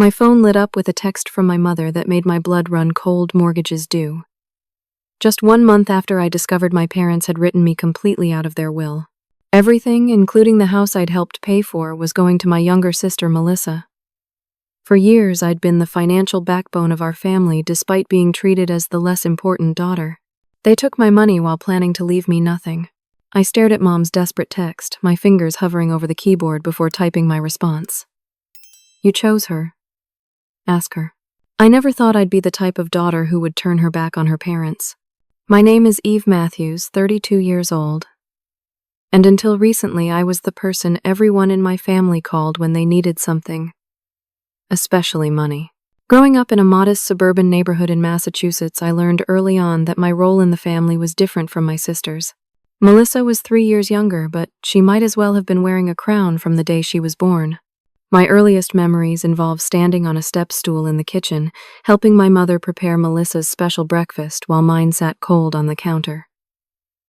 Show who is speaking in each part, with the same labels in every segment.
Speaker 1: My phone lit up with a text from my mother that made my blood run cold. Mortgages due. Just 1 month after I discovered my parents had written me completely out of their will. Everything, including the house I'd helped pay for, was going to my younger sister, Melissa. For years, I'd been the financial backbone of our family despite being treated as the less important daughter. They took my money while planning to leave me nothing. I stared at Mom's desperate text, my fingers hovering over the keyboard before typing my response. You chose her. Ask her. I never thought I'd be the type of daughter who would turn her back on her parents. My name is Eve Matthews, 32 years old. And until recently, I was the person everyone in my family called when they needed something. Especially money. Growing up in a modest suburban neighborhood in Massachusetts, I learned early on that my role in the family was different from my sister's. Melissa was 3 years younger, but she might as well have been wearing a crown from the day she was born. My earliest memories involve standing on a step stool in the kitchen, helping my mother prepare Melissa's special breakfast while mine sat cold on the counter.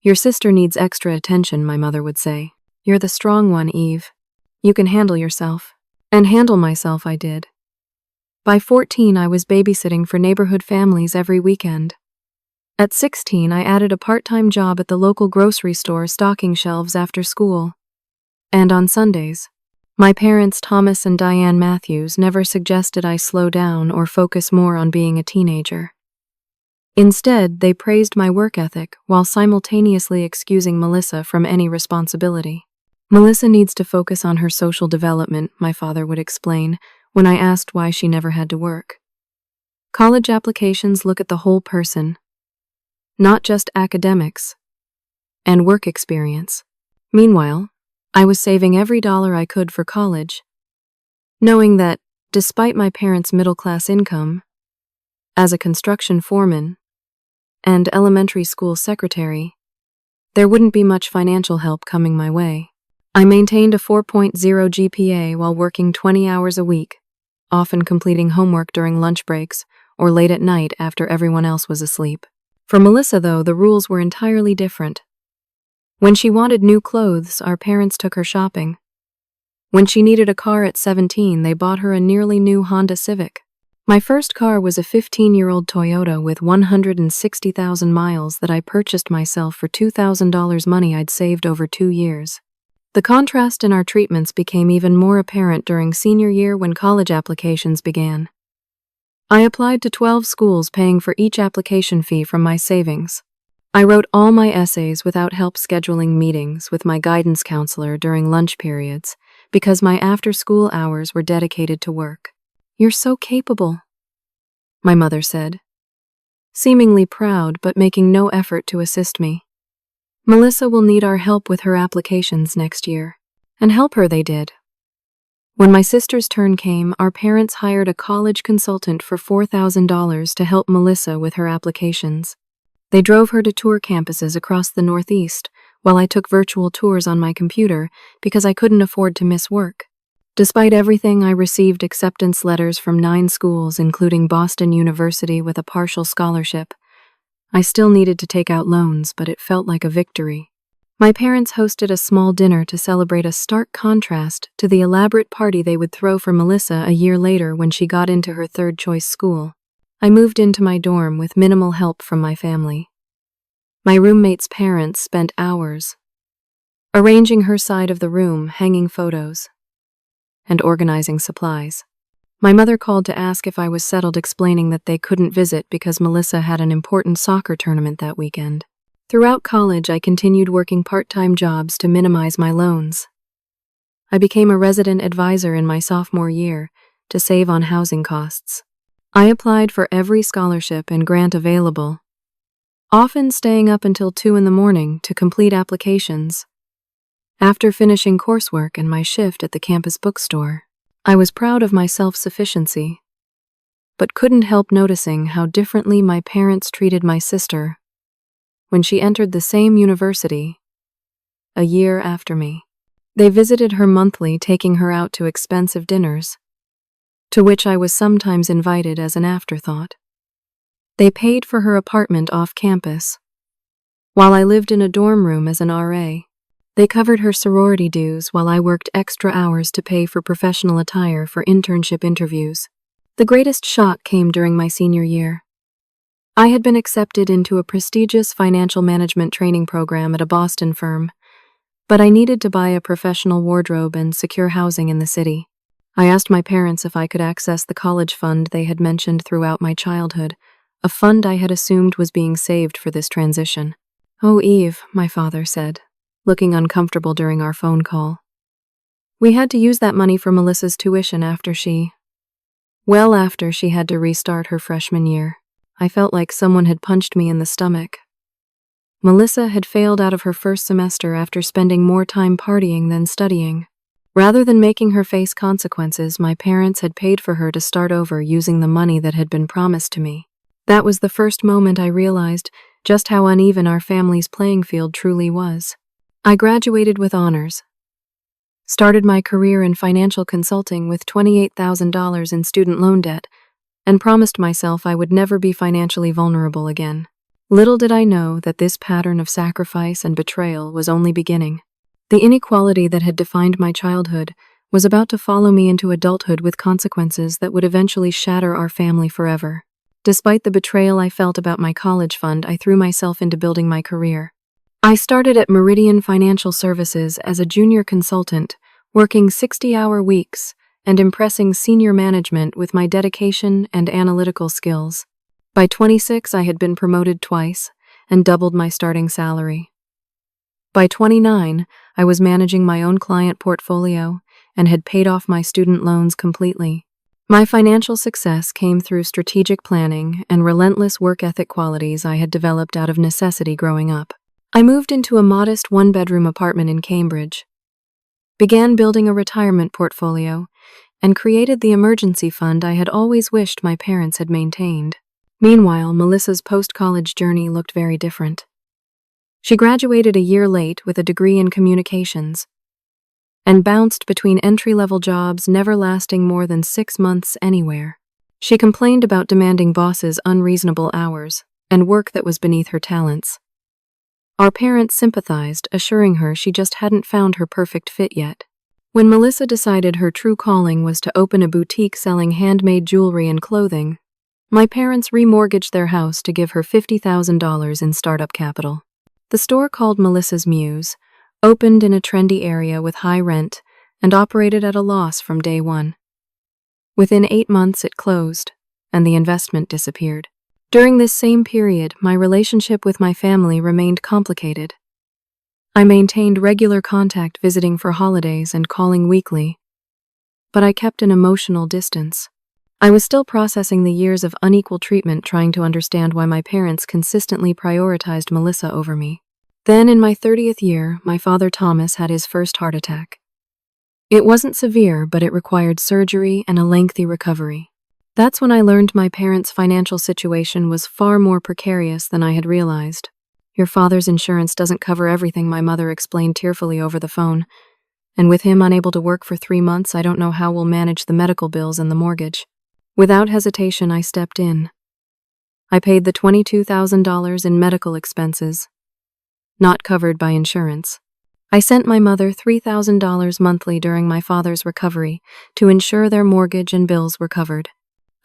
Speaker 1: Your sister needs extra attention, my mother would say. You're the strong one, Eve. You can handle yourself. And handle myself I did. By 14, I was babysitting for neighborhood families every weekend. At 16, I added a part-time job at the local grocery store stocking shelves after school. And on Sundays. My parents, Thomas and Diane Matthews, never suggested I slow down or focus more on being a teenager. Instead, they praised my work ethic while simultaneously excusing Melissa from any responsibility. Melissa needs to focus on her social development, my father would explain when I asked why she never had to work. College applications look at the whole person, not just academics and work experience. Meanwhile, I was saving every dollar I could for college, knowing that, despite my parents' middle-class income, as a construction foreman and elementary school secretary, there wouldn't be much financial help coming my way. I maintained a 4.0 GPA while working 20 hours a week, often completing homework during lunch breaks or late at night after everyone else was asleep. For Melissa, though, the rules were entirely different. When she wanted new clothes, our parents took her shopping. When she needed a car at 17, they bought her a nearly new Honda Civic. My first car was a 15-year-old Toyota with 160,000 miles that I purchased myself for $2,000 money I'd saved over 2 years. The contrast in our treatments became even more apparent during senior year when college applications began. I applied to 12 schools, paying for each application fee from my savings. I wrote all my essays without help, scheduling meetings with my guidance counselor during lunch periods because my after-school hours were dedicated to work. You're so capable, my mother said, seemingly proud but making no effort to assist me. Melissa will need our help with her applications next year. And help her they did. When my sister's turn came, our parents hired a college consultant for $4,000 to help Melissa with her applications. They drove her to tour campuses across the Northeast, while I took virtual tours on my computer because I couldn't afford to miss work. Despite everything, I received acceptance letters from 9 schools, including Boston University with a partial scholarship. I still needed to take out loans, but it felt like a victory. My parents hosted a small dinner to celebrate, a stark contrast to the elaborate party they would throw for Melissa a year later when she got into her third-choice school. I moved into my dorm with minimal help from my family. My roommate's parents spent hours arranging her side of the room, hanging photos, and organizing supplies. My mother called to ask if I was settled, explaining that they couldn't visit because Melissa had an important soccer tournament that weekend. Throughout college, I continued working part-time jobs to minimize my loans. I became a resident advisor in my sophomore year to save on housing costs. I applied for every scholarship and grant available, often staying up until 2 in the morning to complete applications. After finishing coursework and my shift at the campus bookstore, I was proud of my self-sufficiency, but couldn't help noticing how differently my parents treated my sister when she entered the same university a year after me. They visited her monthly, taking her out to expensive dinners, to which I was sometimes invited as an afterthought. They paid for her apartment off campus, while I lived in a dorm room as an RA. They covered her sorority dues while I worked extra hours to pay for professional attire for internship interviews. The greatest shock came during my senior year. I had been accepted into a prestigious financial management training program at a Boston firm, but I needed to buy a professional wardrobe and secure housing in the city. I asked my parents if I could access the college fund they had mentioned throughout my childhood, a fund I had assumed was being saved for this transition. "Oh, Eve," my father said, looking uncomfortable during our phone call. "We had to use that money for Melissa's tuition after she had to restart her freshman year." I felt like someone had punched me in the stomach. Melissa had failed out of her first semester after spending more time partying than studying. Rather than making her face consequences, my parents had paid for her to start over using the money that had been promised to me. That was the first moment I realized just how uneven our family's playing field truly was. I graduated with honors, started my career in financial consulting with $28,000 in student loan debt, and promised myself I would never be financially vulnerable again. Little did I know that this pattern of sacrifice and betrayal was only beginning. The inequality that had defined my childhood was about to follow me into adulthood with consequences that would eventually shatter our family forever. Despite the betrayal I felt about my college fund, I threw myself into building my career. I started at Meridian Financial Services as a junior consultant, working 60-hour weeks and impressing senior management with my dedication and analytical skills. By 26, I had been promoted twice and doubled my starting salary. By 29, I was managing my own client portfolio and had paid off my student loans completely. My financial success came through strategic planning and relentless work ethic qualities I had developed out of necessity growing up. I moved into a modest one-bedroom apartment in Cambridge, began building a retirement portfolio, and created the emergency fund I had always wished my parents had maintained. Meanwhile, Melissa's post-college journey looked very different. She graduated a year late with a degree in communications and bounced between entry-level jobs never lasting more than 6 months anywhere. She complained about demanding bosses' unreasonable hours and work that was beneath her talents. Our parents sympathized, assuring her she just hadn't found her perfect fit yet. When Melissa decided her true calling was to open a boutique selling handmade jewelry and clothing, my parents remortgaged their house to give her $50,000 in startup capital. The store, called Melissa's Muse, opened in a trendy area with high rent and operated at a loss from day one. Within 8 months it closed, and the investment disappeared. During this same period, my relationship with my family remained complicated. I maintained regular contact, visiting for holidays and calling weekly, but I kept an emotional distance. I was still processing the years of unequal treatment, trying to understand why my parents consistently prioritized Melissa over me. Then, in my 30th year, my father Thomas had his first heart attack. It wasn't severe, but it required surgery and a lengthy recovery. That's when I learned my parents' financial situation was far more precarious than I had realized. "Your father's insurance doesn't cover everything," my mother explained tearfully over the phone. "And with him unable to work for 3 months, I don't know how we'll manage the medical bills and the mortgage." Without hesitation, I stepped in. I paid the $22,000 in medical expenses, not covered by insurance. I sent my mother $3,000 monthly during my father's recovery to ensure their mortgage and bills were covered.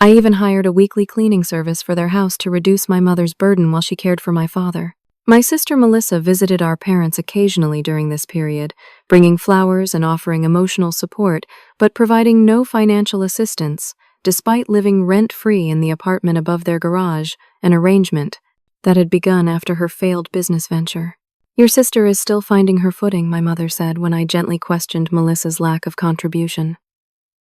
Speaker 1: I even hired a weekly cleaning service for their house to reduce my mother's burden while she cared for my father. My sister Melissa visited our parents occasionally during this period, bringing flowers and offering emotional support, but providing no financial assistance, despite living rent-free in the apartment above their garage, an arrangement that had begun after her failed business venture. "Your sister is still finding her footing," my mother said when I gently questioned Melissa's lack of contribution.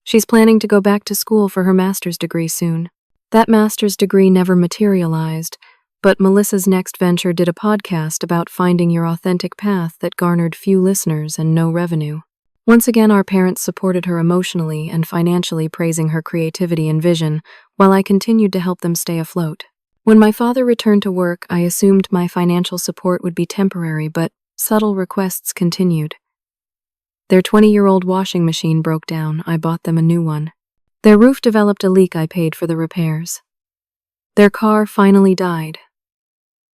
Speaker 1: "She's planning to go back to school for her master's degree soon." That master's degree never materialized, but Melissa's next venture did a podcast about finding your authentic path that garnered few listeners and no revenue. Once again, our parents supported her emotionally and financially, praising her creativity and vision, while I continued to help them stay afloat. When my father returned to work, I assumed my financial support would be temporary, but subtle requests continued. Their 20-year-old washing machine broke down. I bought them a new one. Their roof developed a leak. I paid for the repairs. Their car finally died.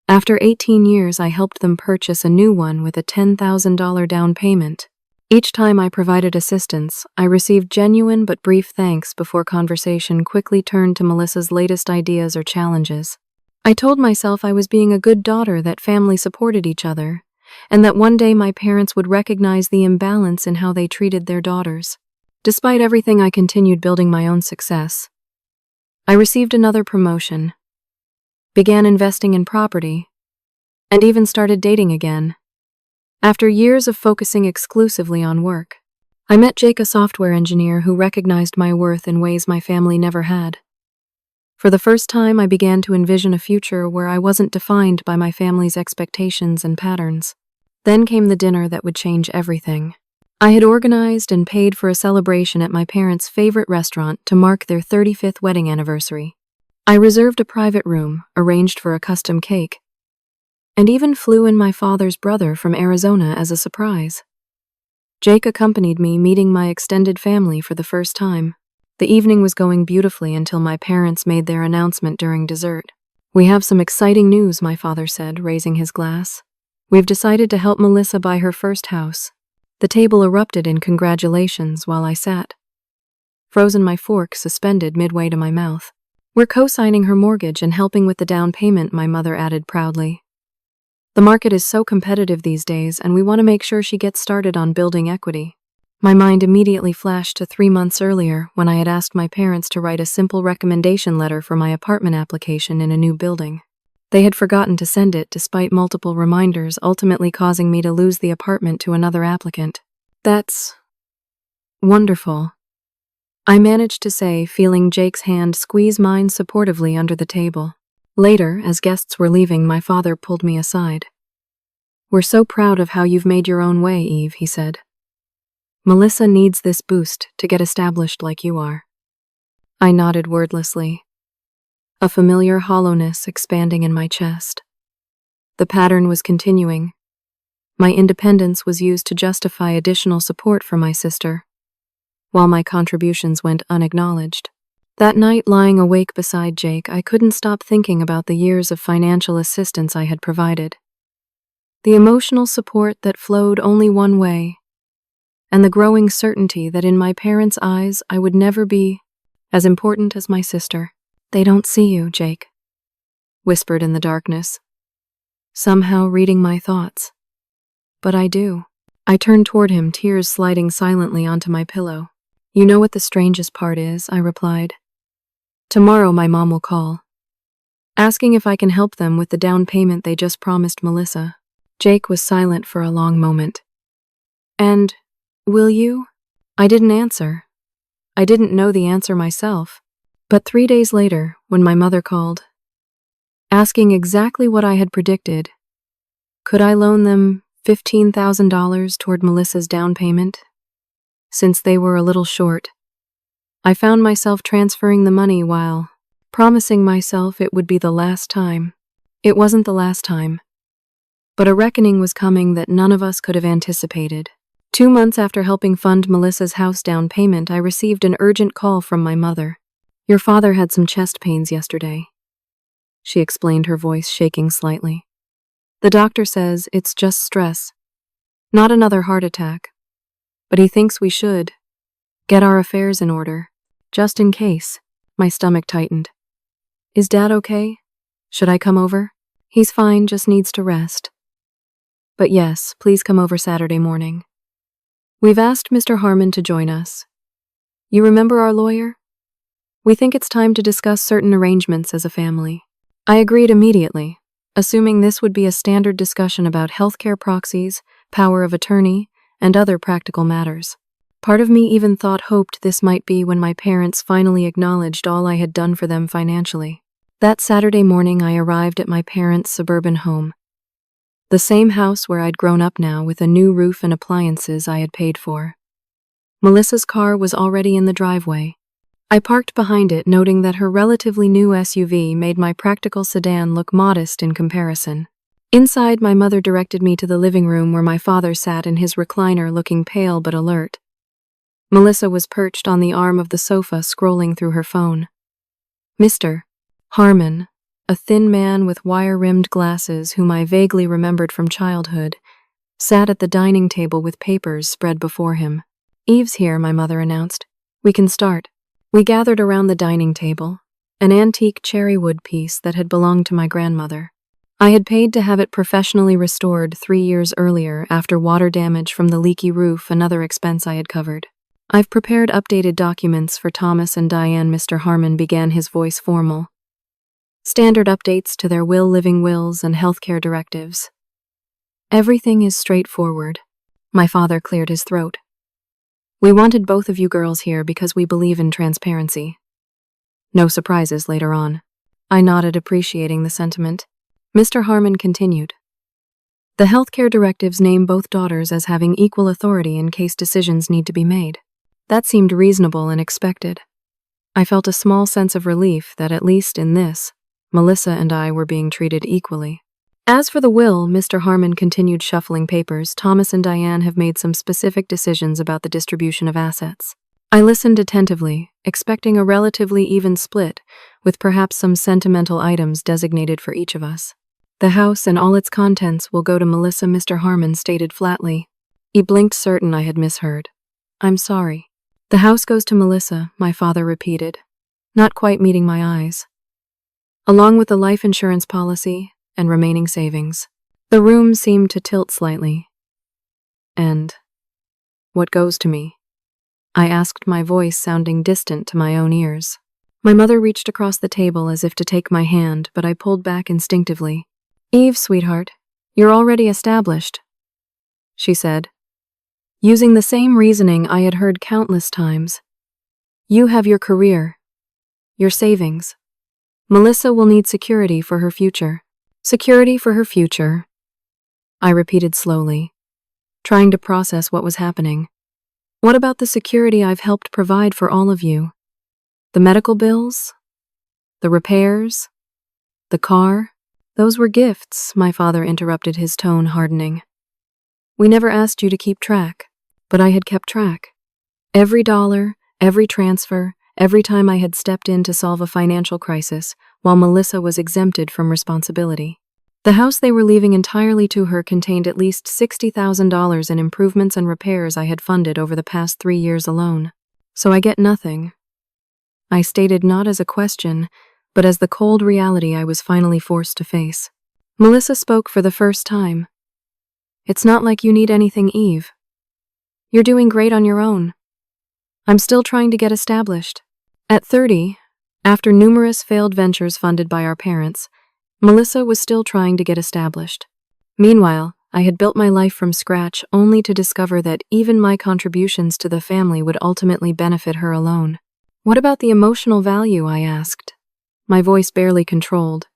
Speaker 1: After 18 years, I helped them purchase a new one with a $10,000 down payment. Each time I provided assistance, I received genuine but brief thanks before conversation quickly turned to Melissa's latest ideas or challenges. I told myself I was being a good daughter, that family supported each other, and that one day my parents would recognize the imbalance in how they treated their daughters. Despite everything, I continued building my own success. I received another promotion, began investing in property, and even started dating again. After years of focusing exclusively on work, I met Jake, a software engineer who recognized my worth in ways my family never had. For the first time, I began to envision a future where I wasn't defined by my family's expectations and patterns. Then came the dinner that would change everything. I had organized and paid for a celebration at my parents' favorite restaurant to mark their 35th wedding anniversary. I reserved a private room, arranged for a custom cake, and even flew in my father's brother from Arizona as a surprise. Jake accompanied me, meeting my extended family for the first time. The evening was going beautifully until my parents made their announcement during dessert. "We have some exciting news," my father said, raising his glass. "We've decided to help Melissa buy her first house." The table erupted in congratulations while I sat, frozen, my fork suspended midway to my mouth. "We're co-signing her mortgage and helping with the down payment," my mother added proudly. "The market is so competitive these days, and we want to make sure she gets started on building equity." My mind immediately flashed to 3 months earlier when I had asked my parents to write a simple recommendation letter for my apartment application in a new building. They had forgotten to send it despite multiple reminders, ultimately causing me to lose the apartment to another applicant. "That's wonderful," I managed to say, feeling Jake's hand squeeze mine supportively under the table. Later, as guests were leaving, my father pulled me aside. "We're so proud of how you've made your own way, Eve," he said. "Melissa needs this boost to get established like you are." I nodded wordlessly, a familiar hollowness expanding in my chest. The pattern was continuing. My independence was used to justify additional support for my sister, while my contributions went unacknowledged. That night, lying awake beside Jake, I couldn't stop thinking about the years of financial assistance I had provided. The emotional support that flowed only one way, and the growing certainty that in my parents' eyes I would never be as important as my sister. "They don't see you," Jake whispered in the darkness, somehow reading my thoughts. "But I do." I turned toward him, tears sliding silently onto my pillow. "You know what the strangest part is?" I replied. "Tomorrow my mom will call, asking if I can help them with the down payment they just promised Melissa." Jake was silent for a long moment. "And will you?" I didn't answer. I didn't know the answer myself. But 3 days later, when my mother called, asking exactly what I had predicted, could I loan them $15,000 toward Melissa's down payment? Since they were a little short, I found myself transferring the money while promising myself it would be the last time. It wasn't the last time, but a reckoning was coming that none of us could have anticipated. 2 months after helping fund Melissa's house down payment, I received an urgent call from my mother. "Your father had some chest pains yesterday," she explained, her voice shaking slightly. "The doctor says it's just stress, not another heart attack, but he thinks we should get our affairs in order, just in case." My stomach tightened. "Is Dad okay? Should I come over?" "He's fine, just needs to rest. But yes, please come over Saturday morning. We've asked Mr. Harmon to join us. You remember our lawyer? We think it's time to discuss certain arrangements as a family." I agreed immediately, assuming this would be a standard discussion about healthcare proxies, power of attorney, and other practical matters. Part of me even hoped this might be when my parents finally acknowledged all I had done for them financially. That Saturday morning, I arrived at my parents' suburban home, the same house where I'd grown up now, with a new roof and appliances I had paid for. Melissa's car was already in the driveway. I parked behind it, noting that her relatively new SUV made my practical sedan look modest in comparison. Inside, my mother directed me to the living room where my father sat in his recliner, looking pale but alert. Melissa was perched on the arm of the sofa, scrolling through her phone. Mr. Harmon, a thin man with wire-rimmed glasses whom I vaguely remembered from childhood, sat at the dining table with papers spread before him. "Eve's here," my mother announced. "We can start." We gathered around the dining table, an antique cherry wood piece that had belonged to my grandmother. I had paid to have it professionally restored 3 years earlier after water damage from the leaky roof, another expense I had covered. "I've prepared updated documents for Thomas and Diane," Mr. Harmon began, his voice formal. "Standard updates to their living wills and healthcare directives. Everything is straightforward." My father cleared his throat. "We wanted both of you girls here because we believe in transparency. No surprises later on." I nodded, appreciating the sentiment. Mr. Harmon continued. "The healthcare directives name both daughters as having equal authority in case decisions need to be made." That seemed reasonable and expected. I felt a small sense of relief that at least in this, Melissa and I were being treated equally. "As for the will," Mr. Harmon continued, shuffling papers, "Thomas and Diane have made some specific decisions about the distribution of assets." I listened attentively, expecting a relatively even split, with perhaps some sentimental items designated for each of us. "The house and all its contents will go to Melissa," Mr. Harmon stated flatly. He blinked, certain I had misheard. "I'm sorry." "The house goes to Melissa," my father repeated, not quite meeting my eyes. "Along with the life insurance policy and remaining savings." The room seemed to tilt slightly. "And what goes to me?" I asked, my voice sounding distant to my own ears. My mother reached across the table as if to take my hand, but I pulled back instinctively. "Eve, sweetheart, you're already established," she said, using the same reasoning I had heard countless times. "You have your career, your savings. Melissa will need security for her future." "Security for her future," I repeated slowly, trying to process what was happening. "What about the security I've helped provide for all of you? The medical bills? The repairs? The car?" "Those were gifts," my father interrupted, his tone hardening. "We never asked you to keep track." But I had kept track. Every dollar, every transfer, every time I had stepped in to solve a financial crisis, while Melissa was exempted from responsibility. The house they were leaving entirely to her contained at least $60,000 in improvements and repairs I had funded over the past 3 years alone. "So I get nothing," I stated, not as a question, but as the cold reality I was finally forced to face. Melissa spoke for the first time. "It's not like you need anything, Eve. You're doing great on your own. I'm still trying to get established." At 30, after numerous failed ventures funded by our parents, Melissa was still trying to get established. Meanwhile, I had built my life from scratch, only to discover that even my contributions to the family would ultimately benefit her alone. "What about the emotional value?" I asked, my voice barely controlled.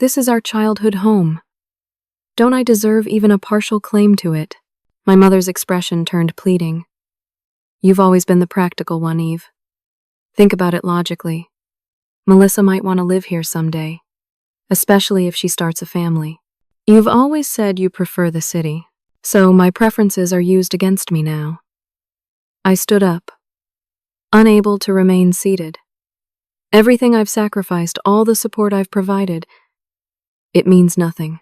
Speaker 1: "This is our childhood home. Don't I deserve even a partial claim to it?" My mother's expression turned pleading. "You've always been the practical one, Eve. Think about it logically. Melissa might want to live here someday, especially if she starts a family. You've always said you prefer the city, so my preferences are used against me now." I stood up, unable to remain seated. "Everything I've sacrificed, all the support I've provided, it means nothing."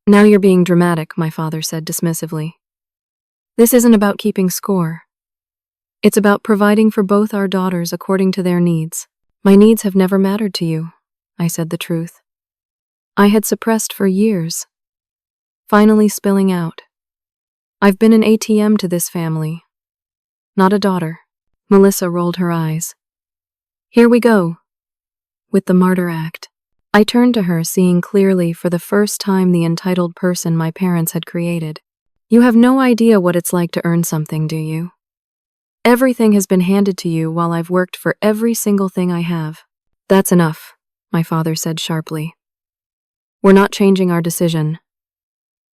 Speaker 1: "Now you're being dramatic," my father said dismissively. "This isn't about keeping score. It's about providing for both our daughters according to their needs." "My needs have never mattered to you," I said the truth. I had suppressed for years, finally spilling out. "I've been an ATM to this family, not a daughter." Melissa rolled her eyes. "Here we go with the martyr act." I turned to her, seeing clearly for the first time the entitled person my parents had created. "You have no idea what it's like to earn something, do you? Everything has been handed to you while I've worked for every single thing I have." "That's enough," my father said sharply. "We're not changing our decision.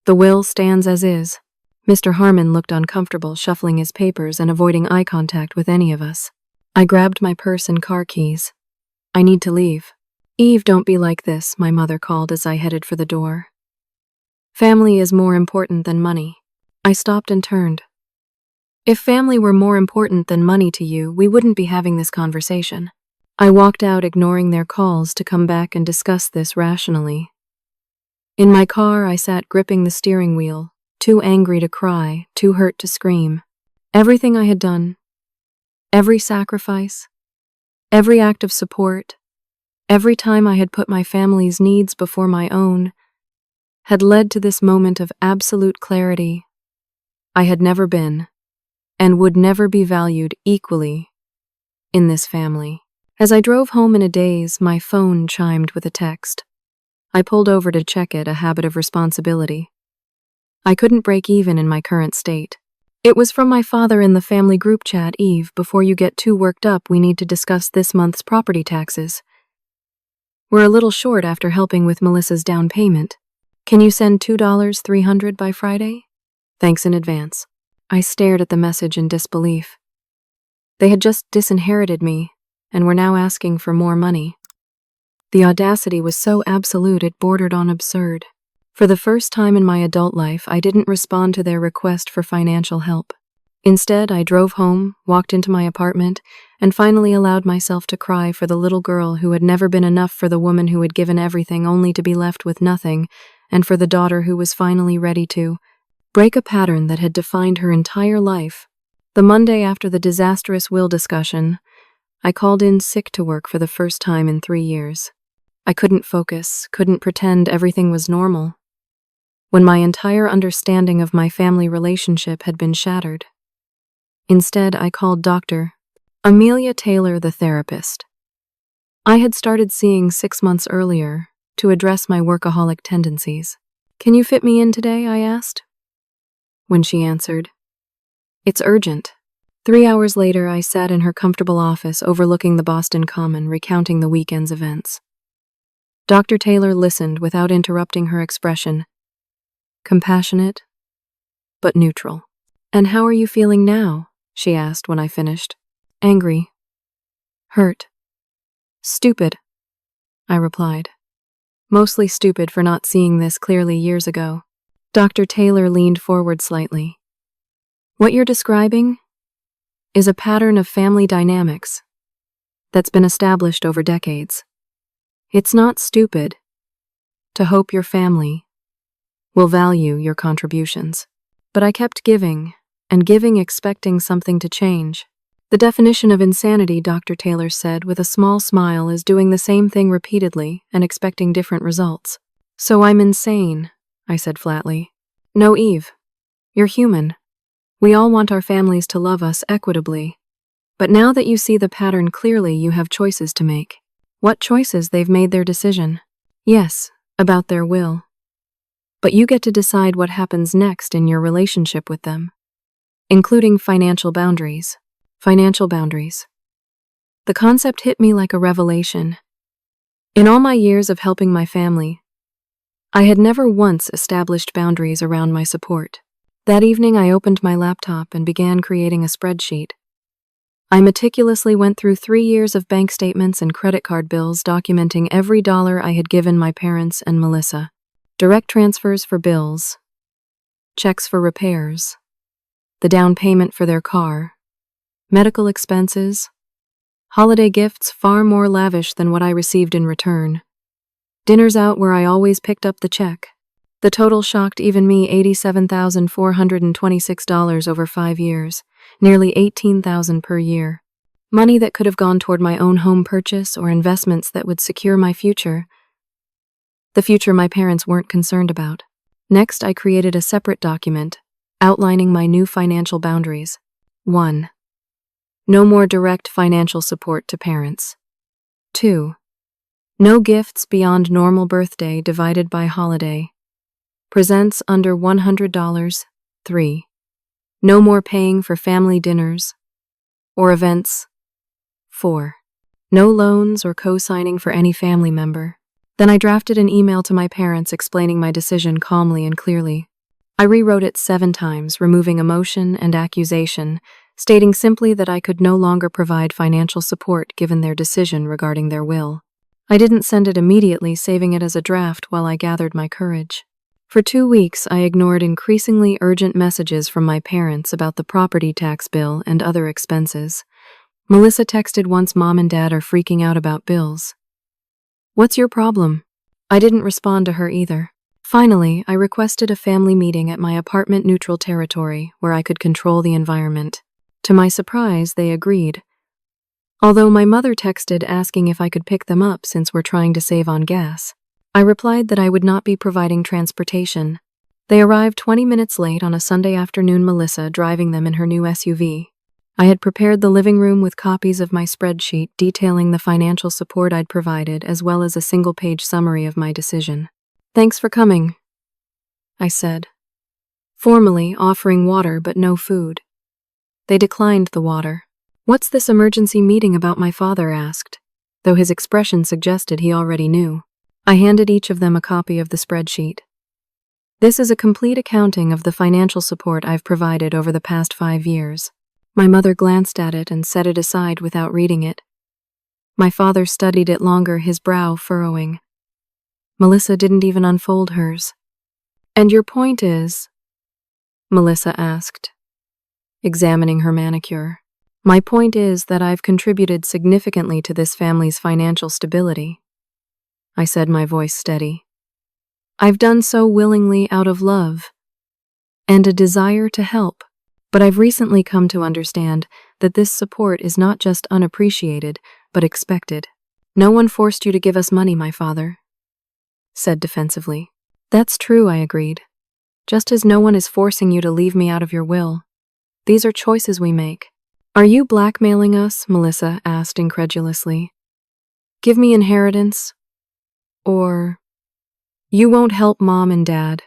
Speaker 1: The will stands as is." Mr. Harmon looked uncomfortable, shuffling his papers and avoiding eye contact with any of us. I grabbed my purse and car keys. "I need to leave." "Eve, don't be like this," my mother called as I headed for the door. "Family is more important than money." I stopped and turned. "If family were more important than money to you, we wouldn't be having this conversation." I walked out, ignoring their calls to come back and discuss this rationally. In my car, I sat gripping the steering wheel, too angry to cry, too hurt to scream. Everything I had done, every sacrifice, every act of support, every time I had put my family's needs before my own, had led to this moment of absolute clarity. I had never been, and would never be valued equally in this family. As I drove home in a daze, my phone chimed with a text. I pulled over to check it, a habit of responsibility. I couldn't break even in my current state. It was from my father in the family group chat. Eve, before you get too worked up, we need to discuss this month's property taxes. We're a little short after helping with Melissa's down payment. Can you send $2,300 by Friday? Thanks in advance. I stared at the message in disbelief. They had just disinherited me, and were now asking for more money. The audacity was so absolute it bordered on absurd. For the first time in my adult life, I didn't respond to their request for financial help. Instead, I drove home, walked into my apartment, and finally allowed myself to cry for the little girl who had never been enough, for the woman who had given everything only to be left with nothing, and for the daughter who was finally ready to break a pattern that had defined her entire life. The Monday after the disastrous will discussion, I called in sick to work for the first time in 3 years. I couldn't focus, couldn't pretend everything was normal, when my entire understanding of my family relationship had been shattered. Instead, I called Dr. Amelia Taylor, the therapist I had started seeing 6 months earlier, to address my workaholic tendencies. Can you fit me in today? I asked. When she answered, "It's urgent." 3 hours later, I sat in her comfortable office overlooking the Boston Common, recounting the weekend's events. Dr. Taylor listened without interrupting, her expression compassionate, but neutral. "And how are you feeling now?" she asked when I finished. "Angry. Hurt. Stupid," I replied. Mostly stupid for not seeing this clearly years ago. Dr. Taylor leaned forward slightly. "What you're describing is a pattern of family dynamics that's been established over decades. It's not stupid to hope your family will value your contributions." But I kept giving, and giving, expecting something to change. "The definition of insanity," Dr. Taylor said with a small smile, "is doing the same thing repeatedly and expecting different results." "So I'm insane," I said flatly. "No, Eve. You're human. We all want our families to love us equitably. But now that you see the pattern clearly, you have choices to make." "What choices?" "They've made their decision." "Yes, about their will. But you get to decide what happens next in your relationship with them, including financial boundaries." Financial boundaries. The concept hit me like a revelation. In all my years of helping my family, I had never once established boundaries around my support. That evening, I opened my laptop and began creating a spreadsheet. I meticulously went through 3 years of bank statements and credit card bills, documenting every dollar I had given my parents and Melissa. Direct transfers for bills, checks for repairs, the down payment for their car, medical expenses, holiday gifts far more lavish than what I received in return, dinners out where I always picked up the check. The total shocked even me: $87,426 over 5 years, nearly $18,000 per year. Money that could have gone toward my own home purchase or investments that would secure my future. The future my parents weren't concerned about. Next, I created a separate document outlining my new financial boundaries. 1. No more direct financial support to parents. 2. No gifts beyond normal birthday divided by holiday. Presents under $100. 3. No more paying for family dinners or events. 4. No loans or co-signing for any family member. Then I drafted an email to my parents explaining my decision calmly and clearly. I rewrote it 7 times, removing emotion and accusation, stating simply that I could no longer provide financial support given their decision regarding their will. I didn't send it immediately, saving it as a draft while I gathered my courage. For 2 weeks, I ignored increasingly urgent messages from my parents about the property tax bill and other expenses. Melissa texted once, "Mom and Dad are freaking out about bills. What's your problem?" I didn't respond to her either. Finally, I requested a family meeting at my apartment-neutral territory where I could control the environment. To my surprise, they agreed. Although my mother texted asking if I could pick them up since we're trying to save on gas, I replied that I would not be providing transportation. They arrived 20 minutes late on a Sunday afternoon, Melissa driving them in her new SUV. I had prepared the living room with copies of my spreadsheet detailing the financial support I'd provided as well as a single-page summary of my decision. "Thanks for coming," I said, formally offering water but no food. They declined the water. "What's this emergency meeting about?" my father asked, though his expression suggested he already knew. I handed each of them a copy of the spreadsheet. "This is a complete accounting of the financial support I've provided over the past 5 years. My mother glanced at it and set it aside without reading it. My father studied it longer, his brow furrowing. Melissa didn't even unfold hers. "And your point is?" Melissa asked, examining her manicure. "My point is that I've contributed significantly to this family's financial stability," I said, my voice steady. "I've done so willingly out of love and a desire to help. But I've recently come to understand that this support is not just unappreciated, but expected." "No one forced you to give us money," my father said defensively. "That's true," I agreed. "Just as no one is forcing you to leave me out of your will. These are choices we make." "Are you blackmailing us?" Melissa asked incredulously. "Give me inheritance? Or you won't help Mom and Dad?"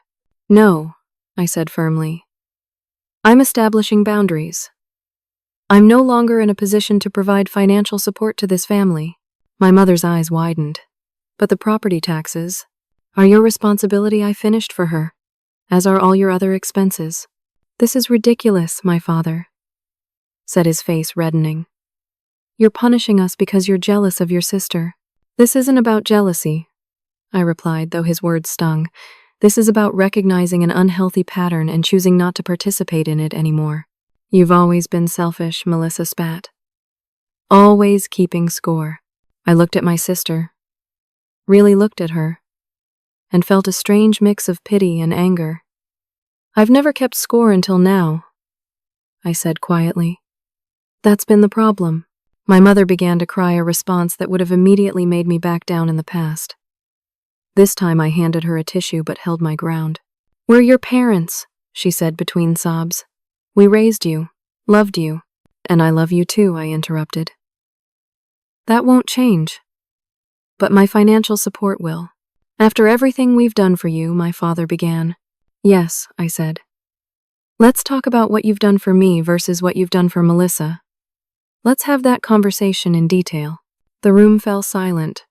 Speaker 1: "No," I said firmly. "I'm establishing boundaries. I'm no longer in a position to provide financial support to this family." My mother's eyes widened. "But the property taxes are your responsibility," I finished for her, "as are all your other expenses." "This is ridiculous," my father said, his face reddening. "You're punishing us because you're jealous of your sister." "This isn't about jealousy," I replied, though his words stung. "This is about recognizing an unhealthy pattern and choosing not to participate in it anymore." "You've always been selfish," Melissa spat. "Always keeping score." I looked at my sister, really looked at her, and felt a strange mix of pity and anger. "I've never kept score until now," I said quietly. "That's been the problem." My mother began to cry, a response that would have immediately made me back down in the past. This time I handed her a tissue but held my ground. "We're your parents," she said between sobs. "We raised you, loved you, and I love you too," I interrupted. "That won't change. But my financial support will. After everything we've done for you," my father began. "Yes," I said. "Let's talk about what you've done for me versus what you've done for Melissa. Let's have that conversation in detail." The room fell silent.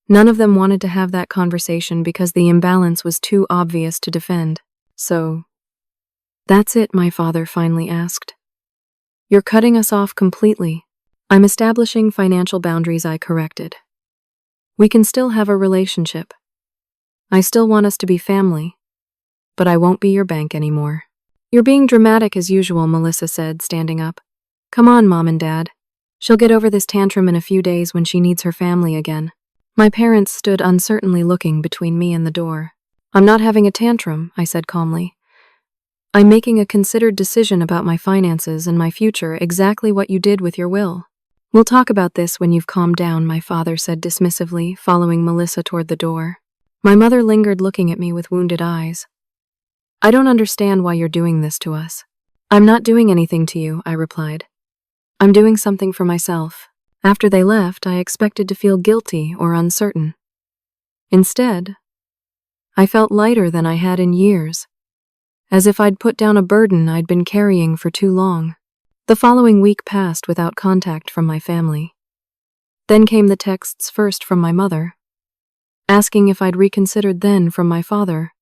Speaker 1: None of them wanted to have that conversation because the imbalance was too obvious to defend. "So, that's it?" my father finally asked. "You're cutting us off completely." "I'm establishing financial boundaries," I corrected. "We can still have a relationship. I still want us to be family. But I won't be your bank anymore." "You're being dramatic as usual," Melissa said, standing up. "Come on, Mom and Dad. She'll get over this tantrum in a few days when she needs her family again." My parents stood uncertainly looking between me and the door. "I'm not having a tantrum," I said calmly. "I'm making a considered decision about my finances and my future, exactly what you did with your will." "We'll talk about this when you've calmed down," my father said dismissively, following Melissa toward the door. My mother lingered, looking at me with wounded eyes. "I don't understand why you're doing this to us." "I'm not doing anything to you," I replied. "I'm doing something for myself." After they left, I expected to feel guilty or uncertain. Instead, I felt lighter than I had in years, as if I'd put down a burden I'd been carrying for too long. The following week passed without contact from my family. Then came the texts, first from my mother, asking if I'd reconsidered, then from my father,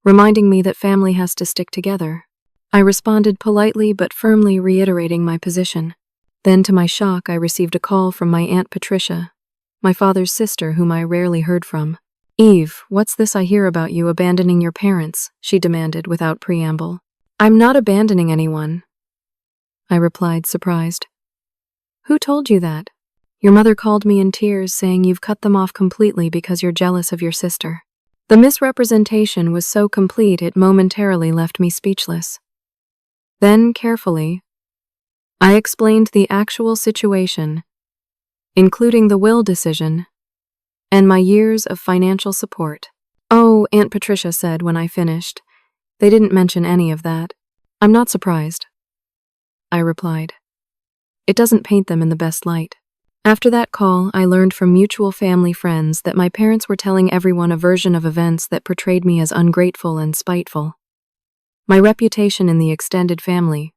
Speaker 1: reminding me that family has to stick together. I responded politely but firmly, reiterating my position. Then, to my shock, I received a call from my Aunt Patricia, my father's sister, whom I rarely heard from. "Eve, what's this I hear about you abandoning your parents?" she demanded without preamble. "I'm not abandoning anyone," I replied, surprised. "Who told you that?" "Your mother called me in tears, saying you've cut them off completely because you're jealous of your sister." The misrepresentation was so complete it momentarily left me speechless. Then, carefully, I explained the actual situation, including the will decision, and my years of financial support. "Oh," Aunt Patricia said when I finished, "they didn't mention any of that." "I'm not surprised," I replied. "It doesn't paint them in the best light." After that call, I learned from mutual family friends that my parents were telling everyone a version of events that portrayed me as ungrateful and spiteful. My reputation in the extended family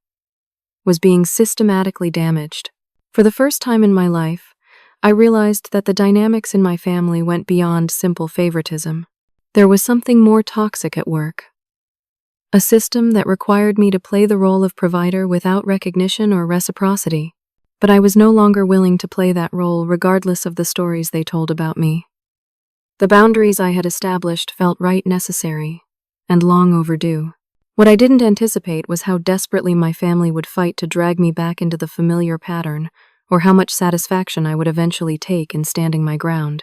Speaker 1: was being systematically damaged. For the first time in my life, I realized that the dynamics in my family went beyond simple favoritism. There was something more toxic at work. A system that required me to play the role of provider without recognition or reciprocity. But I was no longer willing to play that role regardless of the stories they told about me. The boundaries I had established felt right necessary and long overdue. What I didn't anticipate was how desperately my family would fight to drag me back into the familiar pattern, or how much satisfaction I would eventually take in standing my ground.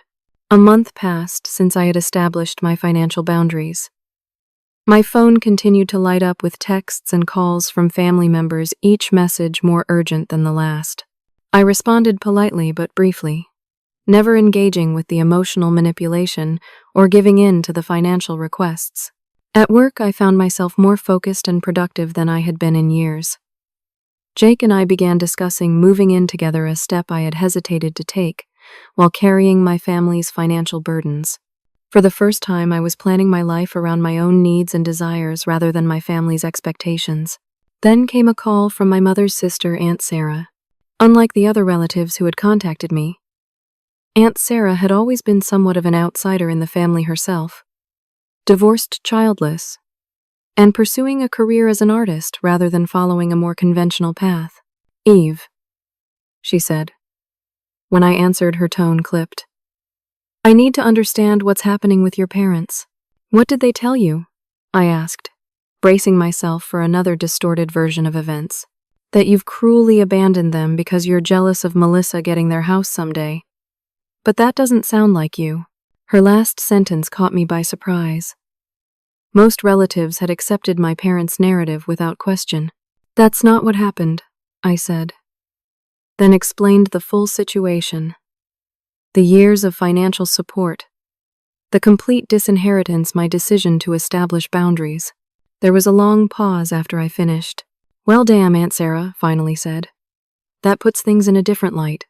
Speaker 1: A month passed since I had established my financial boundaries. My phone continued to light up with texts and calls from family members, each message more urgent than the last. I responded politely but briefly, never engaging with the emotional manipulation or giving in to the financial requests. At work, I found myself more focused and productive than I had been in years. Jake and I began discussing moving in together, a step I had hesitated to take, while carrying my family's financial burdens. For the first time, I was planning my life around my own needs and desires rather than my family's expectations. Then came a call from my mother's sister, Aunt Sarah. Unlike the other relatives who had contacted me, Aunt Sarah had always been somewhat of an outsider in the family herself, divorced, childless, and pursuing a career as an artist rather than following a more conventional path. "Eve," she said. When I answered, her tone clipped. "I need to understand what's happening with your parents." "What did they tell you?" I asked, bracing myself for another distorted version of events. "That you've cruelly abandoned them because you're jealous of Melissa getting their house someday. But that doesn't sound like you." Her last sentence caught me by surprise. Most relatives had accepted my parents' narrative without question. "That's not what happened," I said, then explained the full situation. The years of financial support, the complete disinheritance, my decision to establish boundaries. There was a long pause after I finished. "Well, damn," Aunt Sarah finally said. "That puts things in a different light."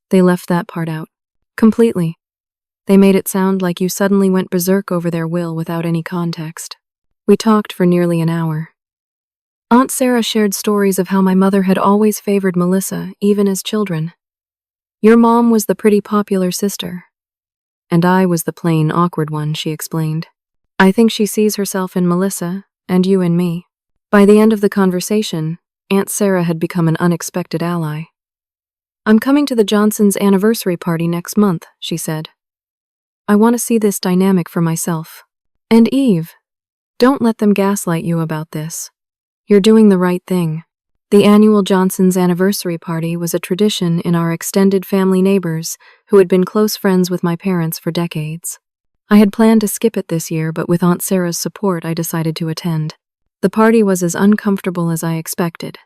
Speaker 1: They left that part out. Completely. They made it sound like you suddenly went berserk over their will without any context. We talked for nearly an hour. Aunt Sarah shared stories of how my mother had always favored Melissa, even as children. "Your mom was the pretty popular sister, and I was the plain awkward one," she explained. "I think she sees herself in Melissa, and you in me." By the end of the conversation, Aunt Sarah had become an unexpected ally. "I'm coming to the Johnsons' anniversary party next month," she said. "I want to see this dynamic for myself. And Eve, don't let them gaslight you about this. You're doing the right thing." The annual Johnsons' anniversary party was a tradition in our extended family neighbors who had been close friends with my parents for decades. I had planned to skip it this year, but with Aunt Sarah's support, I decided to attend. The party was as uncomfortable as I expected.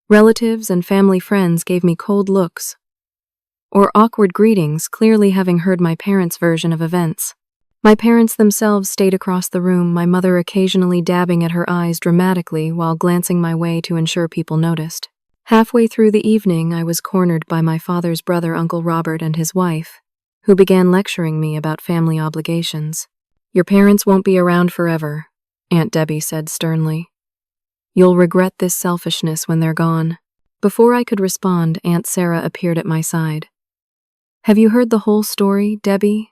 Speaker 1: Relatives and family friends gave me cold looks or awkward greetings, clearly having heard my parents' version of events. My parents themselves stayed across the room, my mother occasionally dabbing at her eyes dramatically while glancing my way to ensure people noticed. Halfway through the evening, I was cornered by my father's brother, Uncle Robert, and his wife, who began lecturing me about family obligations. "Your parents won't be around forever," Aunt Debbie said sternly. "You'll regret this selfishness when they're gone." Before I could respond, Aunt Sarah appeared at my side. "Have you heard the whole story, Debbie?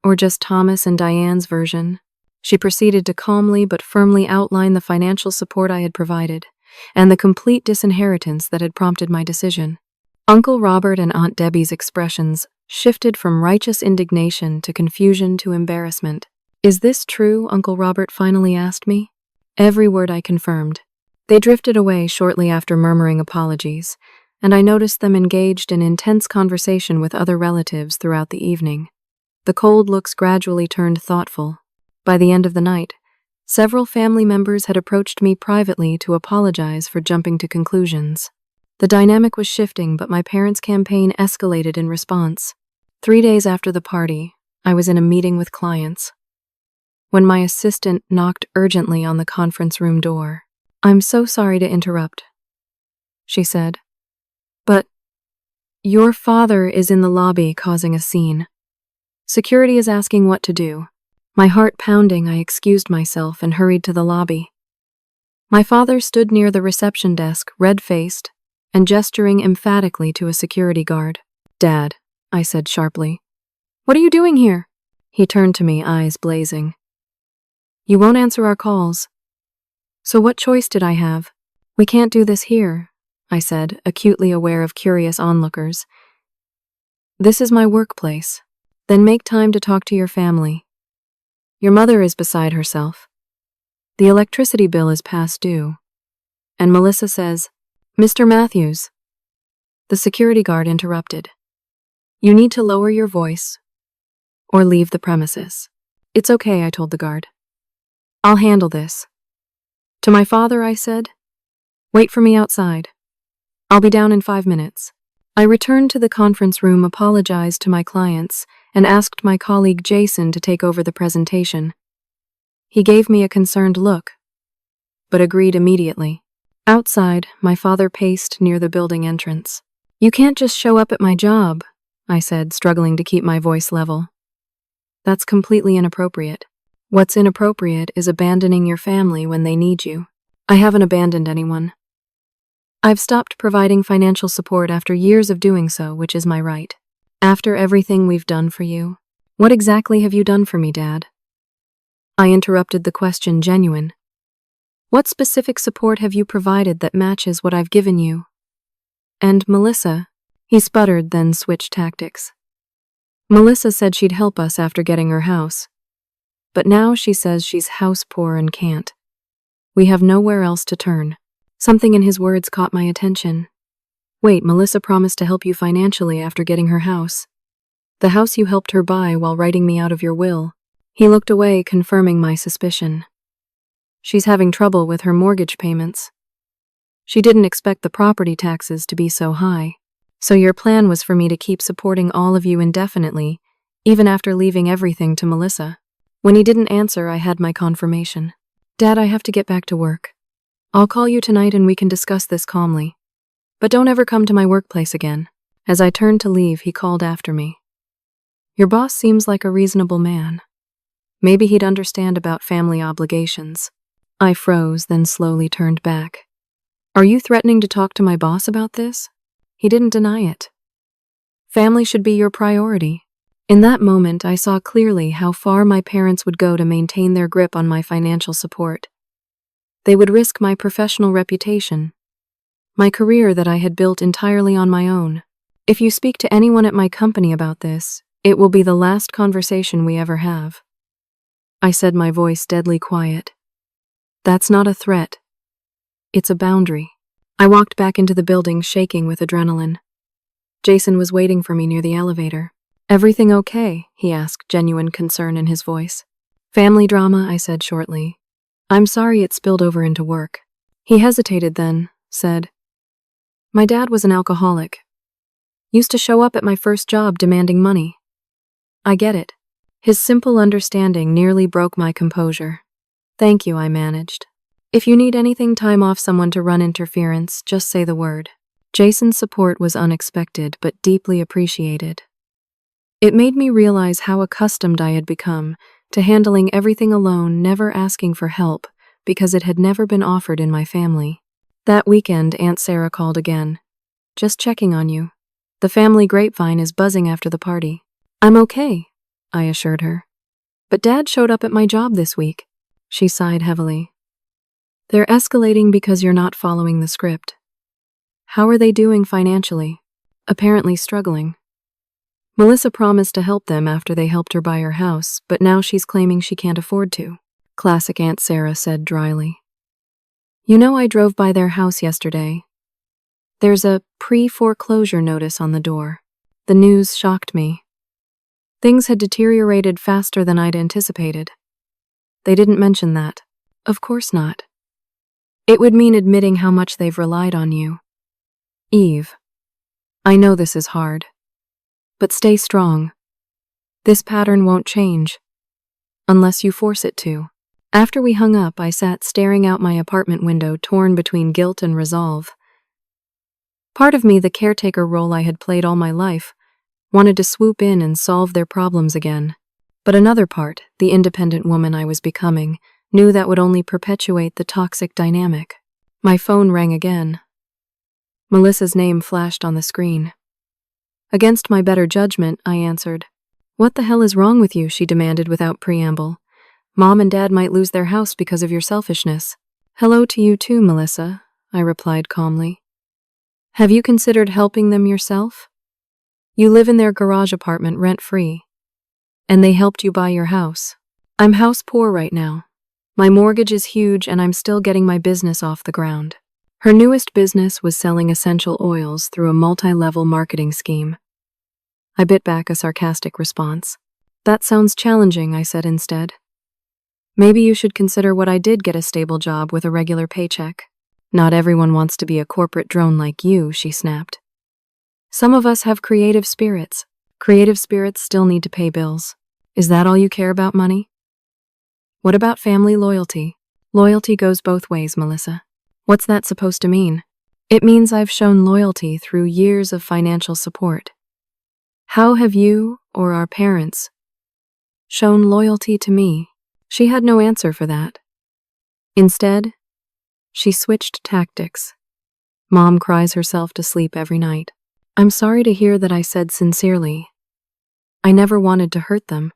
Speaker 1: Or just Thomas and Diane's version?" She proceeded to calmly but firmly outline the financial support I had provided, and the complete disinheritance that had prompted my decision. Uncle Robert and Aunt Debbie's expressions shifted from righteous indignation to confusion to embarrassment. "Is this true?" Uncle Robert finally asked me. Every word I confirmed. They drifted away shortly after murmuring apologies, and I noticed them engaged in intense conversation with other relatives throughout the evening. The cold looks gradually turned thoughtful. By the end of the night, several family members had approached me privately to apologize for jumping to conclusions. The dynamic was shifting, but my parents' campaign escalated in response. 3 days after the party, I was in a meeting with clients when my assistant knocked urgently on the conference room door. "I'm so sorry to interrupt," she said, "but your father is in the lobby causing a scene. Security is asking what to do." My heart pounding, I excused myself and hurried to the lobby. My father stood near the reception desk, red-faced, and gesturing emphatically to a security guard. "Dad," I said sharply, "what are you doing here?" He turned to me, eyes blazing. "You won't answer our calls. So what choice did I have?" "We can't do this here," I said, acutely aware of curious onlookers. "This is my workplace. Then make time to talk to your family. Your mother is beside herself. The electricity bill is past due. And Melissa says, Mr. Matthews." The security guard interrupted. "You need to lower your voice or leave the premises." "It's okay," I told the guard. "I'll handle this." To my father, I said, "Wait for me outside. I'll be down in 5 minutes." I returned to the conference room, apologized to my clients, and asked my colleague Jason to take over the presentation. He gave me a concerned look, but agreed immediately. Outside, my father paced near the building entrance. "You can't just show up at my job," I said, struggling to keep my voice level. "That's completely inappropriate. What's inappropriate is abandoning your family when they need you." "I haven't abandoned anyone. I've stopped providing financial support after years of doing so, which is my right. After everything we've done for you." "What exactly have you done for me, Dad?" I interrupted the question, genuine. "What specific support have you provided that matches what I've given you?" "And Melissa," he sputtered, then switched tactics. "Melissa said she'd help us after getting her house. But now she says she's house poor and can't. We have nowhere else to turn." Something in his words caught my attention. "Wait, Melissa promised to help you financially after getting her house. The house you helped her buy while writing me out of your will." He looked away, confirming my suspicion. "She's having trouble with her mortgage payments. She didn't expect the property taxes to be so high. So your plan was for me to keep supporting all of you indefinitely, even after leaving everything to Melissa." When he didn't answer, I had my confirmation. "Dad, I have to get back to work. I'll call you tonight and we can discuss this calmly. But don't ever come to my workplace again." As I turned to leave, he called after me. "Your boss seems like a reasonable man. Maybe he'd understand about family obligations." I froze, then slowly turned back. "Are you threatening to talk to my boss about this?" He didn't deny it. "Family should be your priority." In that moment, I saw clearly how far my parents would go to maintain their grip on my financial support. They would risk my professional reputation, my career that I had built entirely on my own. "If you speak to anyone at my company about this, it will be the last conversation we ever have," I said, my voice deadly quiet. "That's not a threat. It's a boundary." I walked back into the building, shaking with adrenaline. Jason was waiting for me near the elevator. "Everything okay?" he asked, genuine concern in his voice. "Family drama," I said shortly. "I'm sorry it spilled over into work." He hesitated, then said, "My dad was an alcoholic. Used to show up at my first job demanding money." "I get it." His simple understanding nearly broke my composure. "Thank you," I managed. "If you need anything, time off someone to run interference, just say the word." Jason's support was unexpected but deeply appreciated. It made me realize how accustomed I had become to handling everything alone, never asking for help because it had never been offered in my family. That weekend, Aunt Sarah called again. "Just checking on you. The family grapevine is buzzing after the party." "I'm okay," I assured her. "But Dad showed up at my job this week." She sighed heavily. "They're escalating because you're not following the script." "How are they doing financially?" "Apparently struggling. Melissa promised to help them after they helped her buy her house, but now she's claiming she can't afford to." Classic, Aunt Sarah said dryly. "You know, I drove by their house yesterday. There's a pre-foreclosure notice on the door." The news shocked me. Things had deteriorated faster than I'd anticipated. They didn't mention that. Of course not. It would mean admitting how much they've relied on you. Eve, I know this is hard. But stay strong. This pattern won't change. Unless you force it to. After we hung up, I sat staring out my apartment window, torn between guilt and resolve. Part of me, the caretaker role I had played all my life, wanted to swoop in and solve their problems again. But another part, the independent woman I was becoming, knew that would only perpetuate the toxic dynamic. My phone rang again. Melissa's name flashed on the screen. Against my better judgment, I answered. What the hell is wrong with you? She demanded without preamble. Mom and Dad might lose their house because of your selfishness. Hello to you too, Melissa, I replied calmly. Have you considered helping them yourself? You live in their garage apartment rent-free. And they helped you buy your house. I'm house poor right now. My mortgage is huge and I'm still getting my business off the ground. Her newest business was selling essential oils through a multi-level marketing scheme. I bit back a sarcastic response. That sounds challenging, I said instead. Maybe you should consider what I did: get a stable job with a regular paycheck. Not everyone wants to be a corporate drone like you, she snapped. Some of us have creative spirits. Creative spirits still need to pay bills. Is that all you care about, money? What about family loyalty? Loyalty goes both ways, Melissa. What's that supposed to mean? It means I've shown loyalty through years of financial support. How have you, or our parents, shown loyalty to me? She had no answer for that. Instead, she switched tactics. Mom cries herself to sleep every night. I'm sorry to hear that, I said sincerely. I never wanted to hurt them.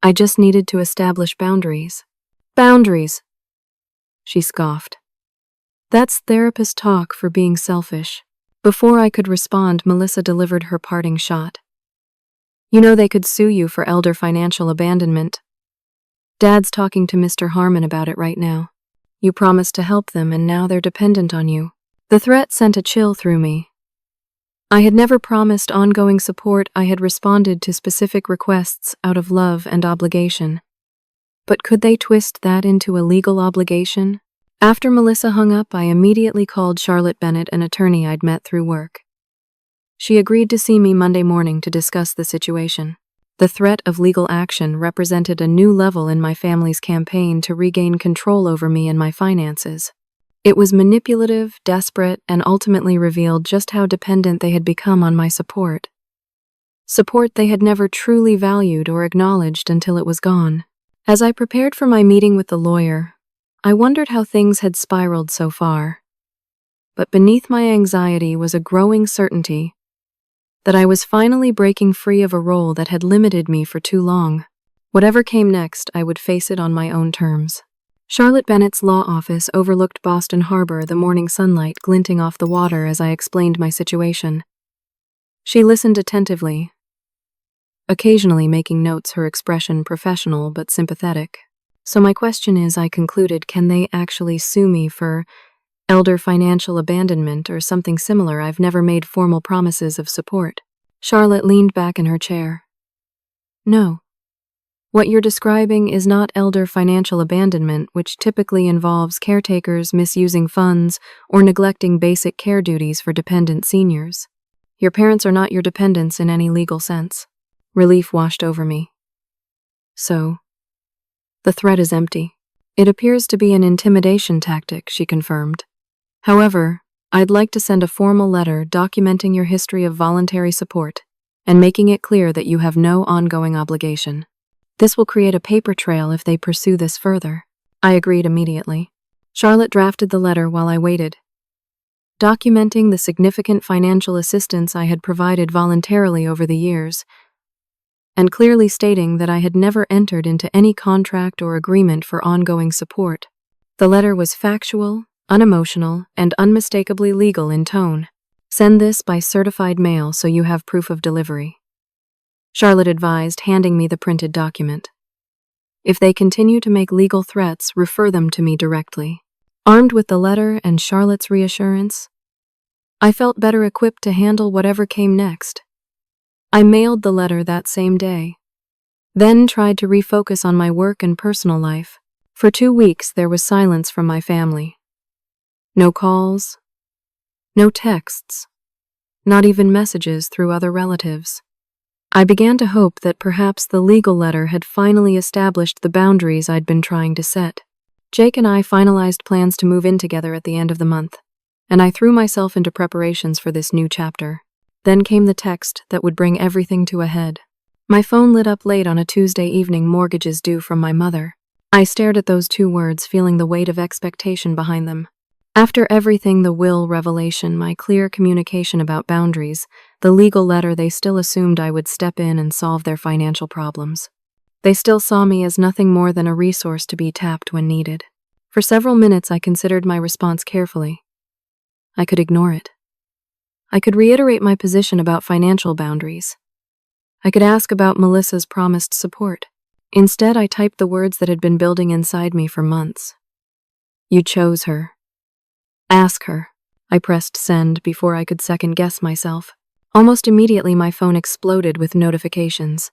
Speaker 1: I just needed to establish boundaries. Boundaries, she scoffed. That's therapist talk for being selfish. Before I could respond, Melissa delivered her parting shot. You know they could sue you for elder financial abandonment. Dad's talking to Mr. Harmon about it right now. You promised to help them and now they're dependent on you. The threat sent a chill through me. I had never promised ongoing support. I had responded to specific requests out of love and obligation. But could they twist that into a legal obligation? After Melissa hung up, I immediately called Charlotte Bennett, an attorney I'd met through work. She agreed to see me Monday morning to discuss the situation. The threat of legal action represented a new level in my family's campaign to regain control over me and my finances. It was manipulative, desperate, and ultimately revealed just how dependent they had become on my support. Support they had never truly valued or acknowledged until it was gone. As I prepared for my meeting with the lawyer, I wondered how things had spiraled so far. But beneath my anxiety was a growing certainty that I was finally breaking free of a role that had limited me for too long. Whatever came next, I would face it on my own terms. Charlotte Bennett's law office overlooked Boston Harbor, the morning sunlight glinting off the water as I explained my situation. She listened attentively, occasionally making notes, her expression professional but sympathetic. So my question is, I concluded, can they actually sue me for elder financial abandonment or something similar? I've never made formal promises of support. Charlotte leaned back in her chair. No. What you're describing is not elder financial abandonment, which typically involves caretakers misusing funds or neglecting basic care duties for dependent seniors. Your parents are not your dependents in any legal sense. Relief washed over me. So, the threat is empty. It appears to be an intimidation tactic, she confirmed. However, I'd like to send a formal letter documenting your history of voluntary support and making it clear that you have no ongoing obligation. This will create a paper trail if they pursue this further. I agreed immediately. Charlotte drafted the letter while I waited, documenting the significant financial assistance I had provided voluntarily over the years, and clearly stating that I had never entered into any contract or agreement for ongoing support. The letter was factual, unemotional, and unmistakably legal in tone. Send this by certified mail so you have proof of delivery, Charlotte advised, handing me the printed document. If they continue to make legal threats, refer them to me directly. Armed with the letter and Charlotte's reassurance, I felt better equipped to handle whatever came next. I mailed the letter that same day, then tried to refocus on my work and personal life. For 2 weeks, there was silence from my family. No calls, no texts, not even messages through other relatives. I began to hope that perhaps the legal letter had finally established the boundaries I'd been trying to set. Jake and I finalized plans to move in together at the end of the month, and I threw myself into preparations for this new chapter. Then came the text that would bring everything to a head. My phone lit up late on a Tuesday evening. Mortgages due from my mother. I stared at those 2 words, feeling the weight of expectation behind them. After everything, the will revelation, my clear communication about boundaries, the legal letter, they still assumed I would step in and solve their financial problems. They still saw me as nothing more than a resource to be tapped when needed. For several minutes, I considered my response carefully. I could ignore it. I could reiterate my position about financial boundaries. I could ask about Melissa's promised support. Instead, I typed the words that had been building inside me for months. You chose her. Ask her. I pressed send before I could second-guess myself. Almost immediately, my phone exploded with notifications.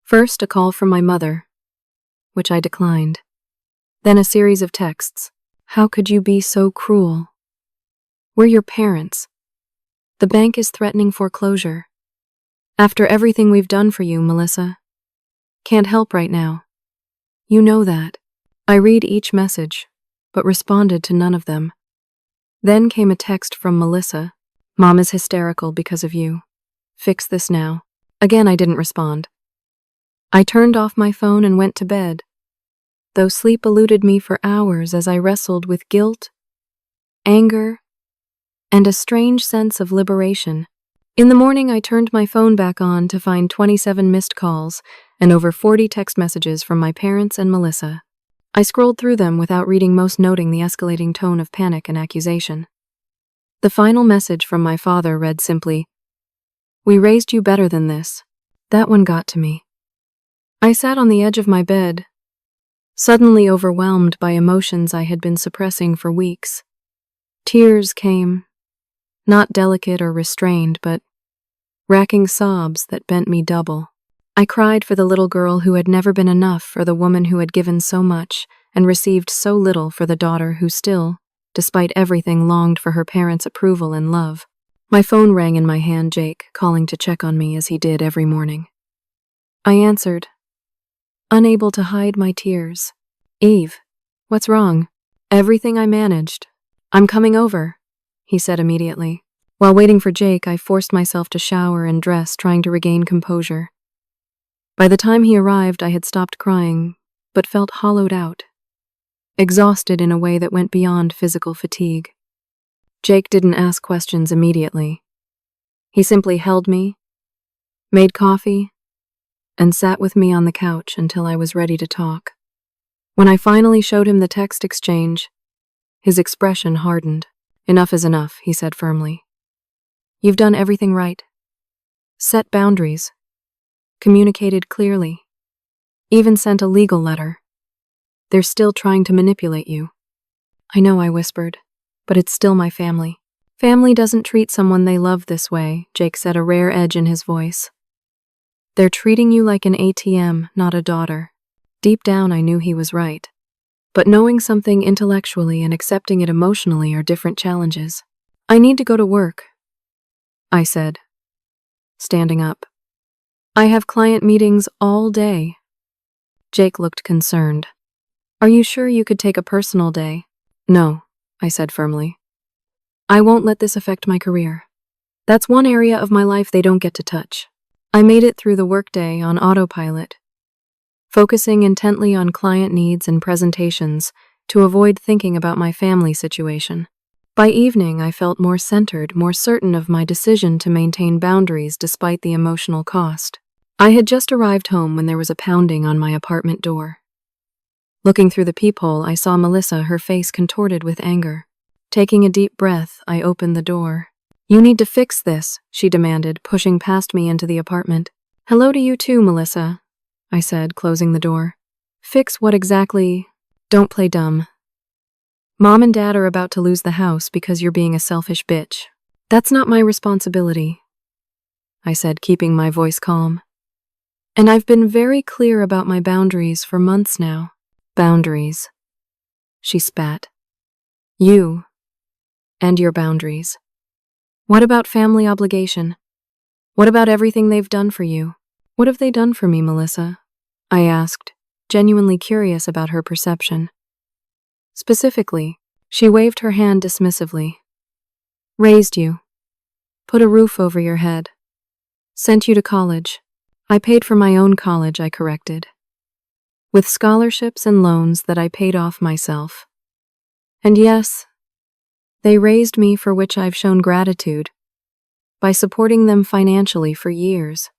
Speaker 1: First, a call from my mother, which I declined. Then a series of texts. How could you be so cruel? We're your parents. The bank is threatening foreclosure. After everything we've done for you, Melissa. Can't help right now. You know that. I read each message, but responded to none of them. Then came a text from Melissa. Mom is hysterical because of you. Fix this now. Again, I didn't respond. I turned off my phone and went to bed, though sleep eluded me for hours as I wrestled with guilt, anger, and a strange sense of liberation. In the morning, I turned my phone back on to find 27 missed calls and over 40 text messages from my parents and Melissa. I scrolled through them without reading most, noting the escalating tone of panic and accusation. The final message from my father read simply, "We raised you better than this." That one got to me. I sat on the edge of my bed, suddenly overwhelmed by emotions I had been suppressing for weeks. Tears came, not delicate or restrained, but racking sobs that bent me double. I cried for the little girl who had never been enough, for the woman who had given so much and received so little, for the daughter who still, despite everything, longed for her parents' approval and love. My phone rang in my hand, Jake calling to check on me as he did every morning. I answered, unable to hide my tears. Eve, what's wrong? Everything, I managed. I'm coming over, he said immediately. While waiting for Jake, I forced myself to shower and dress, trying to regain composure. By the time he arrived, I had stopped crying, but felt hollowed out, exhausted in a way that went beyond physical fatigue. Jake didn't ask questions immediately. He simply held me, made coffee, and sat with me on the couch until I was ready to talk. When I finally showed him the text exchange, his expression hardened. Enough is enough, he said firmly. You've done everything right. Set boundaries. Communicated clearly. Even sent a legal letter. They're still trying to manipulate you. I know, I whispered, but it's still my family. Family doesn't treat someone they love this way, Jake said, a rare edge in his voice. They're treating you like an ATM, not a daughter. Deep down, I knew he was right. But knowing something intellectually and accepting it emotionally are different challenges. I need to go to work, I said, standing up. I have client meetings all day. Jake looked concerned. Are you sure you could take a personal day? No, I said firmly. I won't let this affect my career. That's one area of my life they don't get to touch. I made it through the workday on autopilot, focusing intently on client needs and presentations to avoid thinking about my family situation. By evening, I felt more centered, more certain of my decision to maintain boundaries despite the emotional cost. I had just arrived home when there was a pounding on my apartment door. Looking through the peephole, I saw Melissa, her face contorted with anger. Taking a deep breath, I opened the door. You need to fix this, she demanded, pushing past me into the apartment. Hello to you too, Melissa, I said, closing the door. Fix what exactly? Don't play dumb. Mom and Dad are about to lose the house because you're being a selfish bitch. That's not my responsibility. I said, keeping my voice calm. And I've been very clear about my boundaries for months now. Boundaries. She spat. You. And your boundaries. What about family obligation? What about everything they've done for you? What have they done for me, Melissa? I asked, genuinely curious about her perception. Specifically, she waved her hand dismissively. Raised you. Put a roof over your head. Sent you to college. I paid for my own college, I corrected. With scholarships and loans that I paid off myself. And yes, they raised me, for which I've shown gratitude, by supporting them financially for years.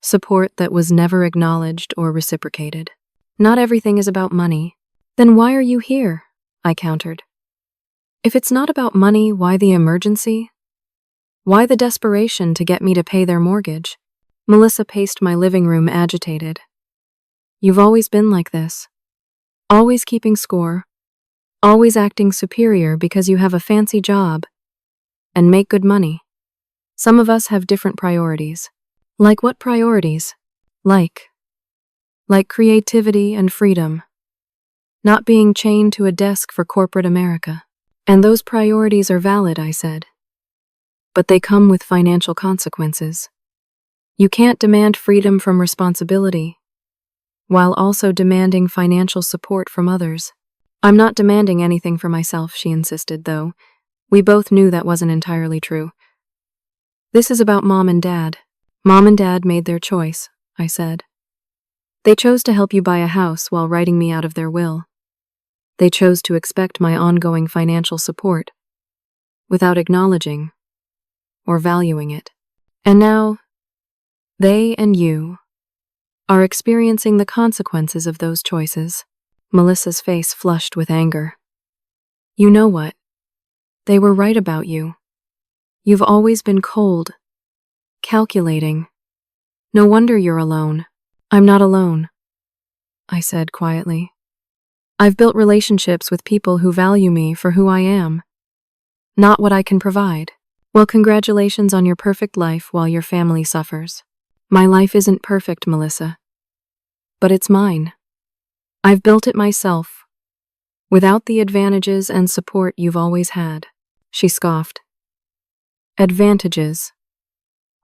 Speaker 1: Support that was never acknowledged or reciprocated. Not everything is about money. Then why are you here? I countered. If it's not about money, why the emergency? Why the desperation to get me to pay their mortgage? Melissa paced my living room, agitated. You've always been like this. Always keeping score. Always acting superior because you have a fancy job and make good money. Some of us have different priorities. Like what priorities? Like creativity and freedom. Not being chained to a desk for corporate America. And those priorities are valid, I said. But they come with financial consequences. You can't demand freedom from responsibility while also demanding financial support from others. I'm not demanding anything for myself, she insisted, though we both knew that wasn't entirely true. This is about Mom and Dad. Mom and Dad made their choice, I said. They chose to help you buy a house while writing me out of their will. They chose to expect my ongoing financial support without acknowledging or valuing it. And now, they and you are experiencing the consequences of those choices. Melissa's face flushed with anger. You know what? They were right about you. You've always been cold, calculating. No wonder you're alone. I'm not alone, I said quietly. I've built relationships with people who value me for who I am, not what I can provide. Well, congratulations on your perfect life while your family suffers. My life isn't perfect, Melissa, but it's mine. I've built it myself, without the advantages and support you've always had. She scoffed. Advantages?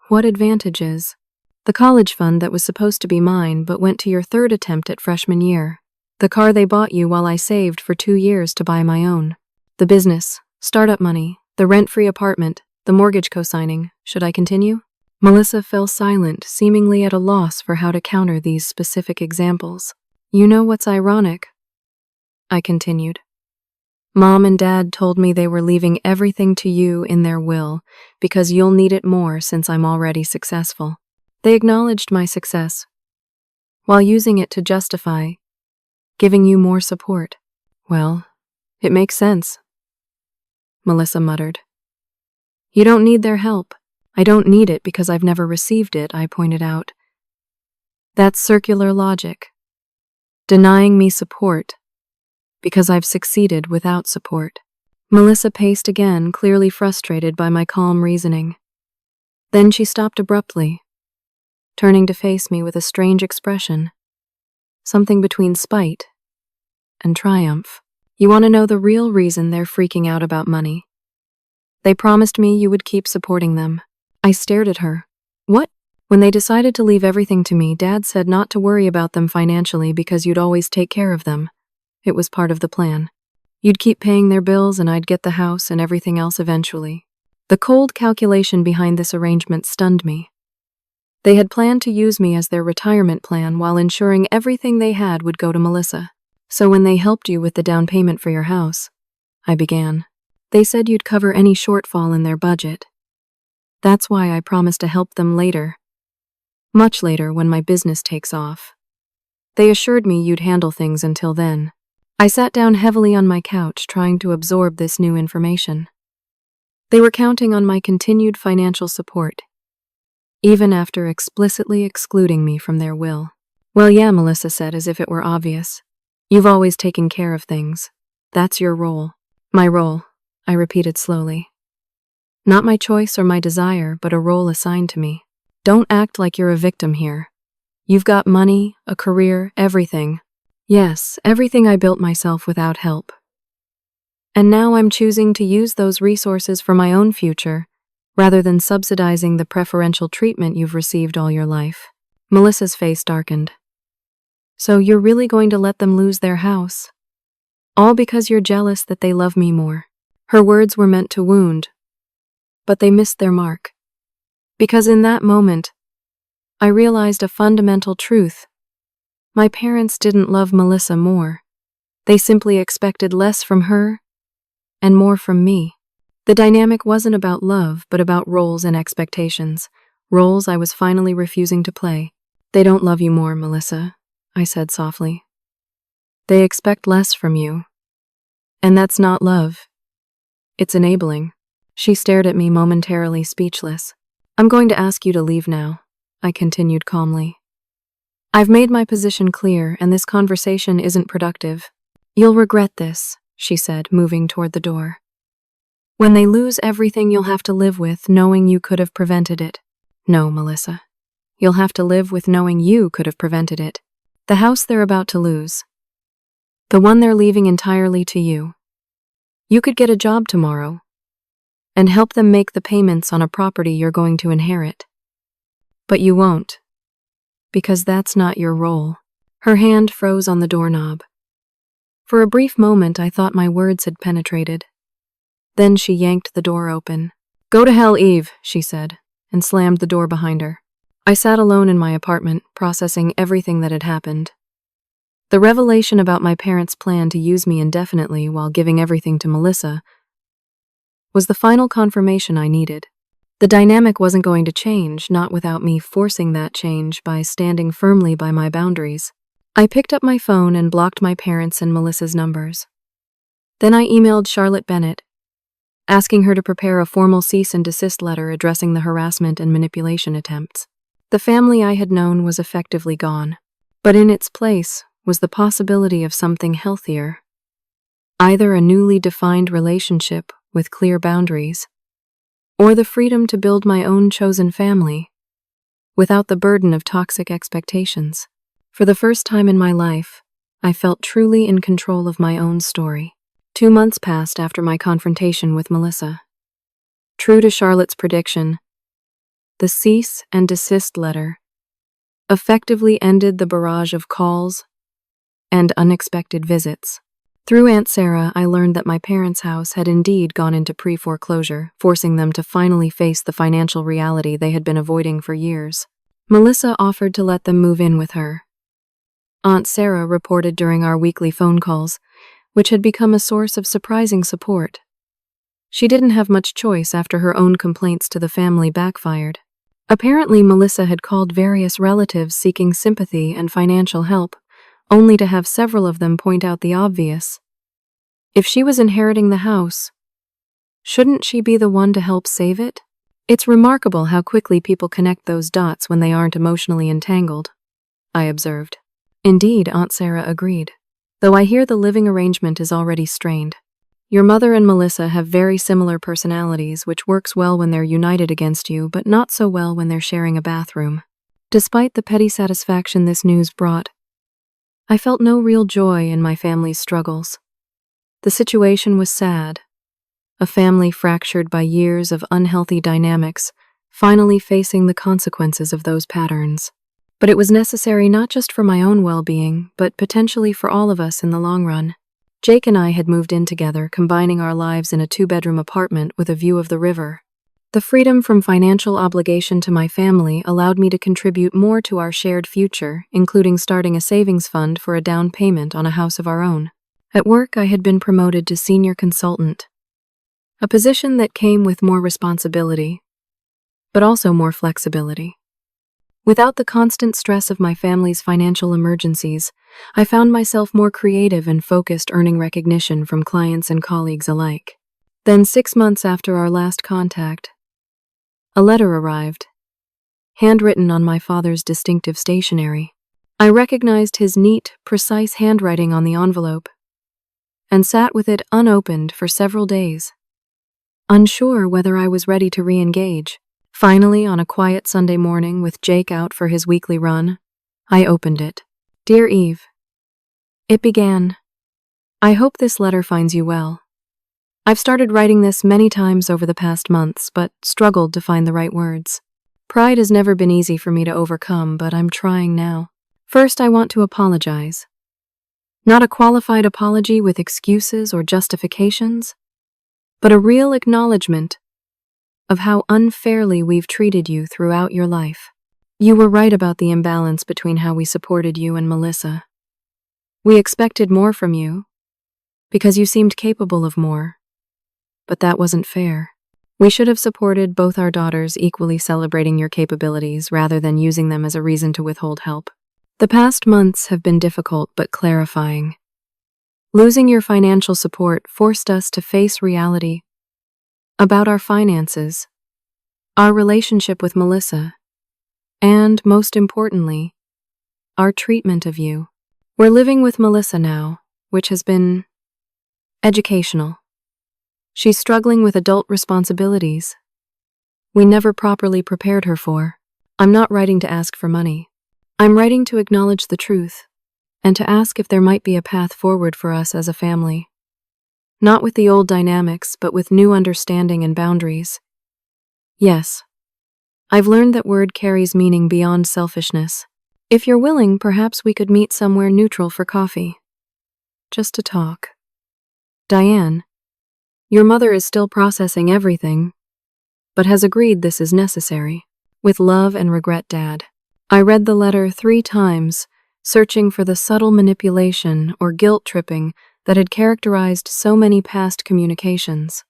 Speaker 1: What advantages? The college fund that was supposed to be mine but went to your third attempt at freshman year. The car they bought you while I saved for 2 years to buy my own. The business, startup money, the rent-free apartment, the mortgage co-signing. Should I continue? Melissa fell silent, seemingly at a loss for how to counter these specific examples. You know what's ironic? I continued. Mom and Dad told me they were leaving everything to you in their will because you'll need it more since I'm already successful. They acknowledged my success while using it to justify giving you more support. Well, it makes sense, Melissa muttered. You don't need their help. I don't need it because I've never received it, I pointed out. That's circular logic. Denying me support because I've succeeded without support. Melissa paced again, clearly frustrated by my calm reasoning. Then she stopped abruptly, turning to face me with a strange expression, something between spite and triumph. You want to know the real reason they're freaking out about money? They promised me you would keep supporting them. I stared at her. What? When they decided to leave everything to me, Dad said not to worry about them financially because you'd always take care of them. It was part of the plan. You'd keep paying their bills and I'd get the house and everything else eventually. The cold calculation behind this arrangement stunned me. They had planned to use me as their retirement plan while ensuring everything they had would go to Melissa. So when they helped you with the down payment for your house, I began. They said you'd cover any shortfall in their budget. That's why I promised to help them later. Much later, when my business takes off. They assured me you'd handle things until then. I sat down heavily on my couch, trying to absorb this new information. They were counting on my continued financial support, even after explicitly excluding me from their will. Well, yeah, Melissa said, as if it were obvious. You've always taken care of things. That's your role. My role, I repeated slowly. Not my choice or my desire, but a role assigned to me. Don't act like you're a victim here. You've got money, a career, everything. Yes, everything I built myself without help. And now I'm choosing to use those resources for my own future, rather than subsidizing the preferential treatment you've received all your life. Melissa's face darkened. So you're really going to let them lose their house? All because you're jealous that they love me more. Her words were meant to wound, but they missed their mark. Because in that moment, I realized a fundamental truth. My parents didn't love Melissa more. They simply expected less from her and more from me. The dynamic wasn't about love, but about roles and expectations, roles I was finally refusing to play. They don't love you more, Melissa, I said softly. They expect less from you. And that's not love. It's enabling. She stared at me momentarily speechless. I'm going to ask you to leave now, I continued calmly. I've made my position clear, and this conversation isn't productive. You'll regret this, she said, moving toward the door. When they lose everything you'll have to live with, knowing you could have prevented it. No, Melissa. You'll have to live with knowing you could have prevented it. The house they're about to lose. The one they're leaving entirely to you. You could get a job tomorrow and help them make the payments on a property you're going to inherit. But you won't, because that's not your role. Her hand froze on the doorknob. For a brief moment, I thought my words had penetrated. Then she yanked the door open. Go to hell, Eve, she said, and slammed the door behind her. I sat alone in my apartment, processing everything that had happened. The revelation about my parents' plan to use me indefinitely while giving everything to Melissa was the final confirmation I needed. The dynamic wasn't going to change, not without me forcing that change by standing firmly by my boundaries. I picked up my phone and blocked my parents' and Melissa's numbers. Then I emailed Charlotte Bennett, asking her to prepare a formal cease and desist letter addressing the harassment and manipulation attempts. The family I had known was effectively gone, but in its place was the possibility of something healthier. Either a newly defined relationship with clear boundaries, or the freedom to build my own chosen family without the burden of toxic expectations. For the first time in my life, I felt truly in control of my own story. 2 months passed after my confrontation with Melissa. True to Charlotte's prediction, the cease and desist letter effectively ended the barrage of calls and unexpected visits. Through Aunt Sarah, I learned that my parents' house had indeed gone into pre-foreclosure, forcing them to finally face the financial reality they had been avoiding for years. Melissa offered to let them move in with her. Aunt Sarah reported during our weekly phone calls, which had become a source of surprising support. She didn't have much choice after her own complaints to the family backfired. Apparently, Melissa had called various relatives seeking sympathy and financial help, only to have several of them point out the obvious. If she was inheriting the house, shouldn't she be the one to help save it? It's remarkable how quickly people connect those dots when they aren't emotionally entangled, I observed. Indeed, Aunt Sarah agreed. Though I hear the living arrangement is already strained. Your mother and Melissa have very similar personalities, which works well when they're united against you, but not so well when they're sharing a bathroom. Despite the petty satisfaction this news brought, I felt no real joy in my family's struggles. The situation was sad. A family fractured by years of unhealthy dynamics, finally facing the consequences of those patterns. But it was necessary not just for my own well-being, but potentially for all of us in the long run. Jake and I had moved in together, combining our lives in a 2-bedroom apartment with a view of the river. The freedom from financial obligation to my family allowed me to contribute more to our shared future, including starting a savings fund for a down payment on a house of our own. At work, I had been promoted to senior consultant, a position that came with more responsibility, but also more flexibility. Without the constant stress of my family's financial emergencies, I found myself more creative and focused, earning recognition from clients and colleagues alike. Then, 6 months after our last contact, a letter arrived, handwritten on my father's distinctive stationery. I recognized his neat, precise handwriting on the envelope, and sat with it unopened for several days, unsure whether I was ready to re-engage. Finally, on a quiet Sunday morning with Jake out for his weekly run, I opened it. Dear Eve, it began. I hope this letter finds you well. I've started writing this many times over the past months, but struggled to find the right words. Pride has never been easy for me to overcome, but I'm trying now. First, I want to apologize. Not a qualified apology with excuses or justifications, but a real acknowledgement of how unfairly we've treated you throughout your life. You were right about the imbalance between how we supported you and Melissa. We expected more from you because you seemed capable of more, but that wasn't fair. We should have supported both our daughters equally, celebrating your capabilities rather than using them as a reason to withhold help. The past months have been difficult but clarifying. Losing your financial support forced us to face reality about our finances, our relationship with Melissa, and, most importantly, our treatment of you. We're living with Melissa now, which has been educational. She's struggling with adult responsibilities we never properly prepared her for. I'm not writing to ask for money. I'm writing to acknowledge the truth and to ask if there might be a path forward for us as a family. Not with the old dynamics, but with new understanding and boundaries. Yes, I've learned that word carries meaning beyond selfishness. If you're willing, perhaps we could meet somewhere neutral for coffee. Just to talk. Diane, your mother is still processing everything, but has agreed this is necessary. With love and regret, Dad. I read the letter 3 times, searching for the subtle manipulation or guilt-tripping that had characterized so many past communications.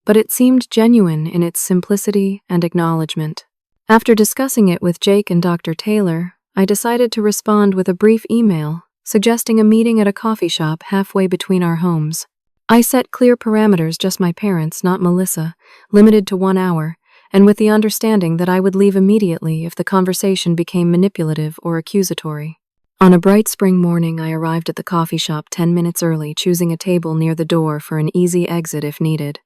Speaker 1: But it seemed genuine in its simplicity and acknowledgement. After discussing it with Jake and Dr. Taylor, I decided to respond with a brief email suggesting a meeting at a coffee shop halfway between our homes. I set clear parameters, just my parents, not Melissa, limited to 1 hour, and with the understanding that I would leave immediately if the conversation became manipulative or accusatory. On a bright spring morning, I arrived at the coffee shop 10 minutes early, choosing a table near the door for an easy exit if needed.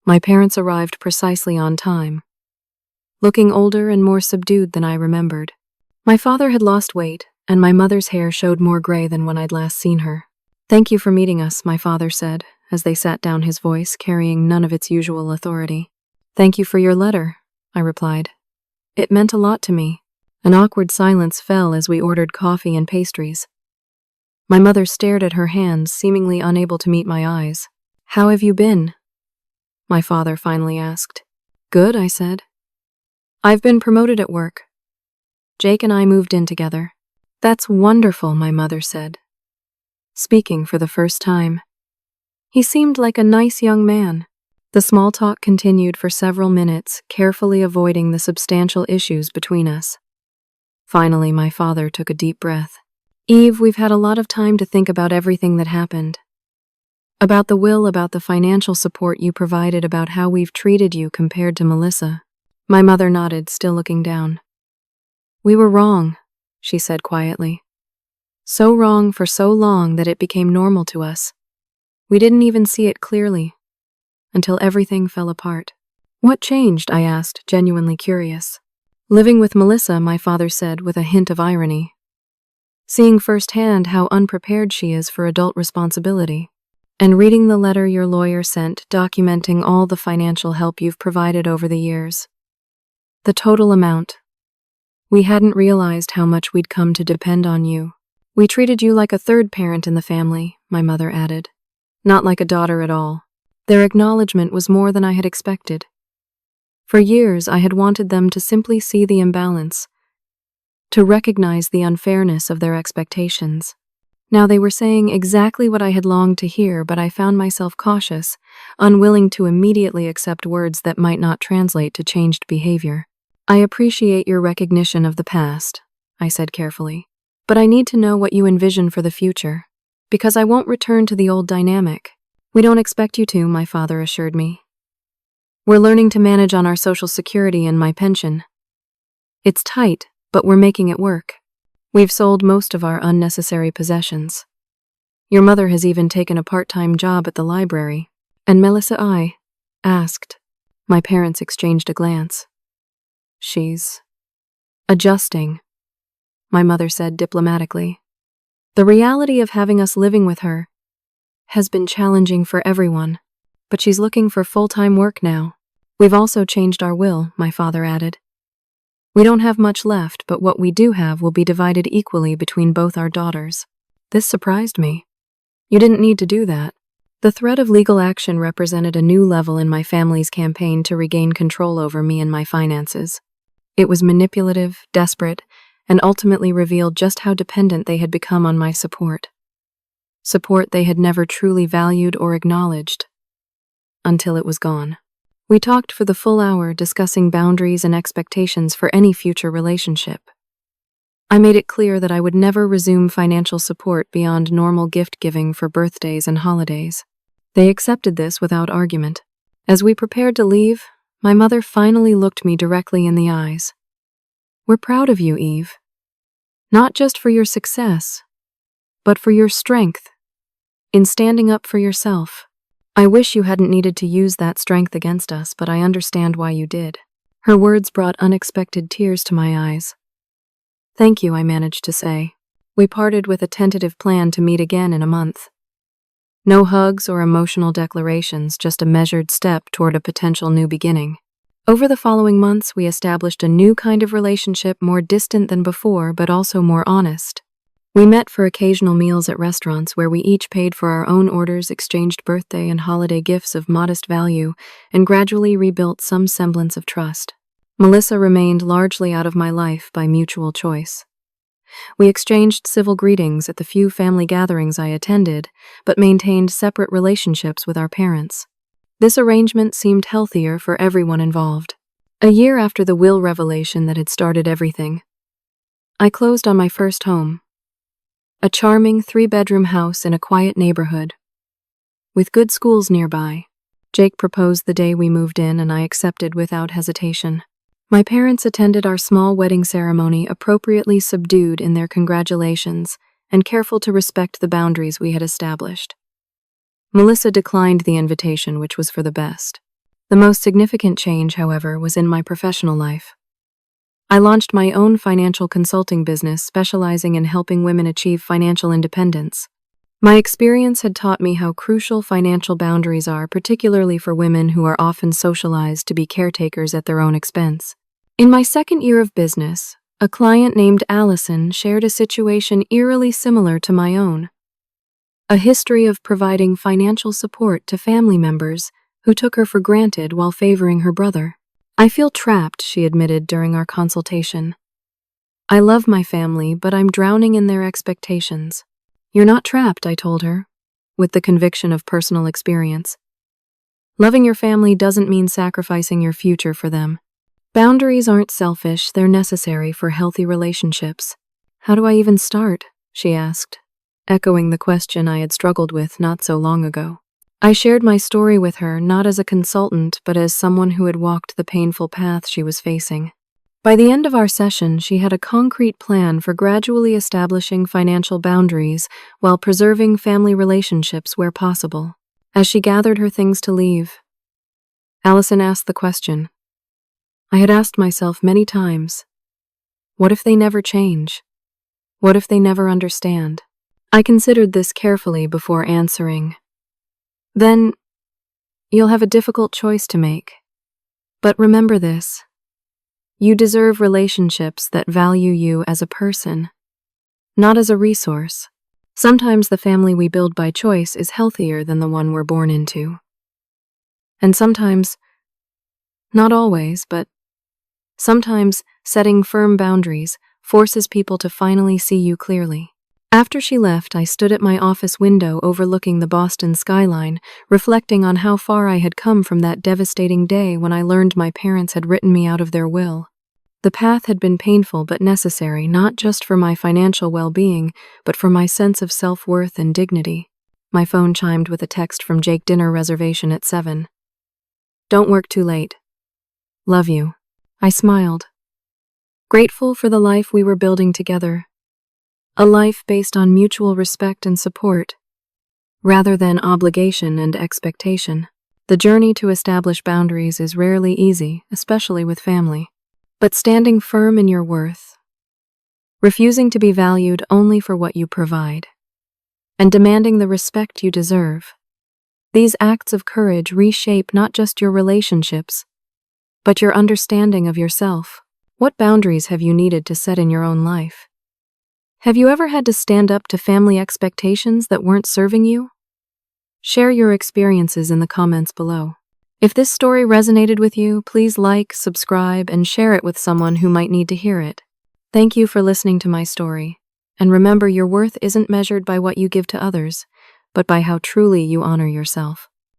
Speaker 1: My parents arrived precisely on time, looking older and more subdued than I remembered. My father had lost weight, and my mother's hair showed more gray than when I'd last seen her. "Thank you for meeting us," my father said, as they sat down, his voice carrying none of its usual authority. "Thank you for your letter," I replied. "It meant a lot to me." An awkward silence fell as we ordered coffee and pastries. My mother stared at her hands, seemingly unable to meet my eyes. "How have you been?" my father finally asked. "Good," I said. "I've been promoted at work. Jake and I moved in together." "That's wonderful," my mother said, speaking for the first time. He seemed like a nice young man. The small talk continued for several minutes, carefully avoiding the substantial issues between us. Finally, my father took a deep breath. "Eve, we've had a lot of time to think about everything that happened. About the will, about the financial support you provided, about how we've treated you compared to Melissa." My mother nodded, still looking down. "We were wrong," she said quietly. "So wrong for so long that it became normal to us. We didn't even see it clearly until everything fell apart." "What changed?" I asked, genuinely curious. "Living with Melissa," my father said with a hint of irony. "Seeing firsthand how unprepared she is for adult responsibility. And reading the letter your lawyer sent, documenting all the financial help you've provided over the years. The total amount. We hadn't realized how much we'd come to depend on you. We treated you like a third parent in the family," my mother added. "Not like a daughter at all." Their acknowledgement was more than I had expected. For years, I had wanted them to simply see the imbalance, to recognize the unfairness of their expectations. Now they were saying exactly what I had longed to hear, but I found myself cautious, unwilling to immediately accept words that might not translate to changed behavior. "I appreciate your recognition of the past," I said carefully. "But I need to know what you envision for the future, because I won't return to the old dynamic." "We don't expect you to," my father assured me. "We're learning to manage on our Social Security and my pension. It's tight, but we're making it work. We've sold most of our unnecessary possessions. Your mother has even taken a part-time job at the library." "And Melissa?" I asked. My parents exchanged a glance. She's adjusting, my mother said diplomatically. The reality of having us living with her has been challenging for everyone, but she's looking for full-time work now. We've also changed our will, my father added. We don't have much left, but what we do have will be divided equally between both our daughters. This surprised me. You didn't need to do that. The threat of legal action represented a new level in my family's campaign to regain control over me and my finances. It was manipulative, desperate, and ultimately revealed just how dependent they had become on my support. Support they had never truly valued or acknowledged. Until it was gone. We talked for the full hour, discussing boundaries and expectations for any future relationship. I made it clear that I would never resume financial support beyond normal gift-giving for birthdays and holidays. They accepted this without argument. As we prepared to leave, my mother finally looked me directly in the eyes. We're proud of you, Eve. Not just for your success, but for your strength in standing up for yourself. I wish you hadn't needed to use that strength against us, but I understand why you did. Her words brought unexpected tears to my eyes. Thank you, I managed to say. We parted with a tentative plan to meet again in a month. No hugs or emotional declarations, just a measured step toward a potential new beginning. Over the following months, we established a new kind of relationship, more distant than before, but also more honest. We met for occasional meals at restaurants where we each paid for our own orders, exchanged birthday and holiday gifts of modest value, and gradually rebuilt some semblance of trust. Melissa remained largely out of my life by mutual choice. We exchanged civil greetings at the few family gatherings I attended, but maintained separate relationships with our parents. This arrangement seemed healthier for everyone involved. A year after the will revelation that had started everything, I closed on my first home. A charming 3-bedroom house in a quiet neighborhood, with good schools nearby. Jake proposed the day we moved in, and I accepted without hesitation. My parents attended our small wedding ceremony, appropriately subdued in their congratulations and careful to respect the boundaries we had established. Melissa declined the invitation, which was for the best. The most significant change, however, was in my professional life. I launched my own financial consulting business, specializing in helping women achieve financial independence. My experience had taught me how crucial financial boundaries are, particularly for women who are often socialized to be caretakers at their own expense. In my second year of business, a client named Allison shared a situation eerily similar to my own. A history of providing financial support to family members who took her for granted while favoring her brother. I feel trapped, she admitted during our consultation. I love my family, but I'm drowning in their expectations. You're not trapped, I told her, with the conviction of personal experience. Loving your family doesn't mean sacrificing your future for them. Boundaries aren't selfish, they're necessary for healthy relationships. How do I even start? She asked, echoing the question I had struggled with not so long ago. I shared my story with her, not as a consultant, but as someone who had walked the painful path she was facing. By the end of our session, she had a concrete plan for gradually establishing financial boundaries while preserving family relationships where possible. As she gathered her things to leave, Allison asked the question I had asked myself many times. What if they never change? What if they never understand? I considered this carefully before answering. Then, you'll have a difficult choice to make. But remember this. You deserve relationships that value you as a person, not as a resource. Sometimes the family we build by choice is healthier than the one we're born into. And sometimes, not always, but sometimes setting firm boundaries forces people to finally see you clearly. After she left, I stood at my office window overlooking the Boston skyline, reflecting on how far I had come from that devastating day when I learned my parents had written me out of their will. The path had been painful but necessary, not just for my financial well-being, but for my sense of self-worth and dignity. My phone chimed with a text from Jake, dinner reservation at 7. Don't work too late. Love you. I smiled, grateful for the life we were building together. A life based on mutual respect and support, rather than obligation and expectation. The journey to establish boundaries is rarely easy, especially with family. But standing firm in your worth, refusing to be valued only for what you provide, and demanding the respect you deserve, these acts of courage reshape not just your relationships, but your understanding of yourself. What boundaries have you needed to set in your own life? Have you ever had to stand up to family expectations that weren't serving you? Share your experiences in the comments below. If this story resonated with you, please like, subscribe, and share it with someone who might need to hear it. Thank you for listening to my story. And remember, your worth isn't measured by what you give to others, but by how truly you honor yourself.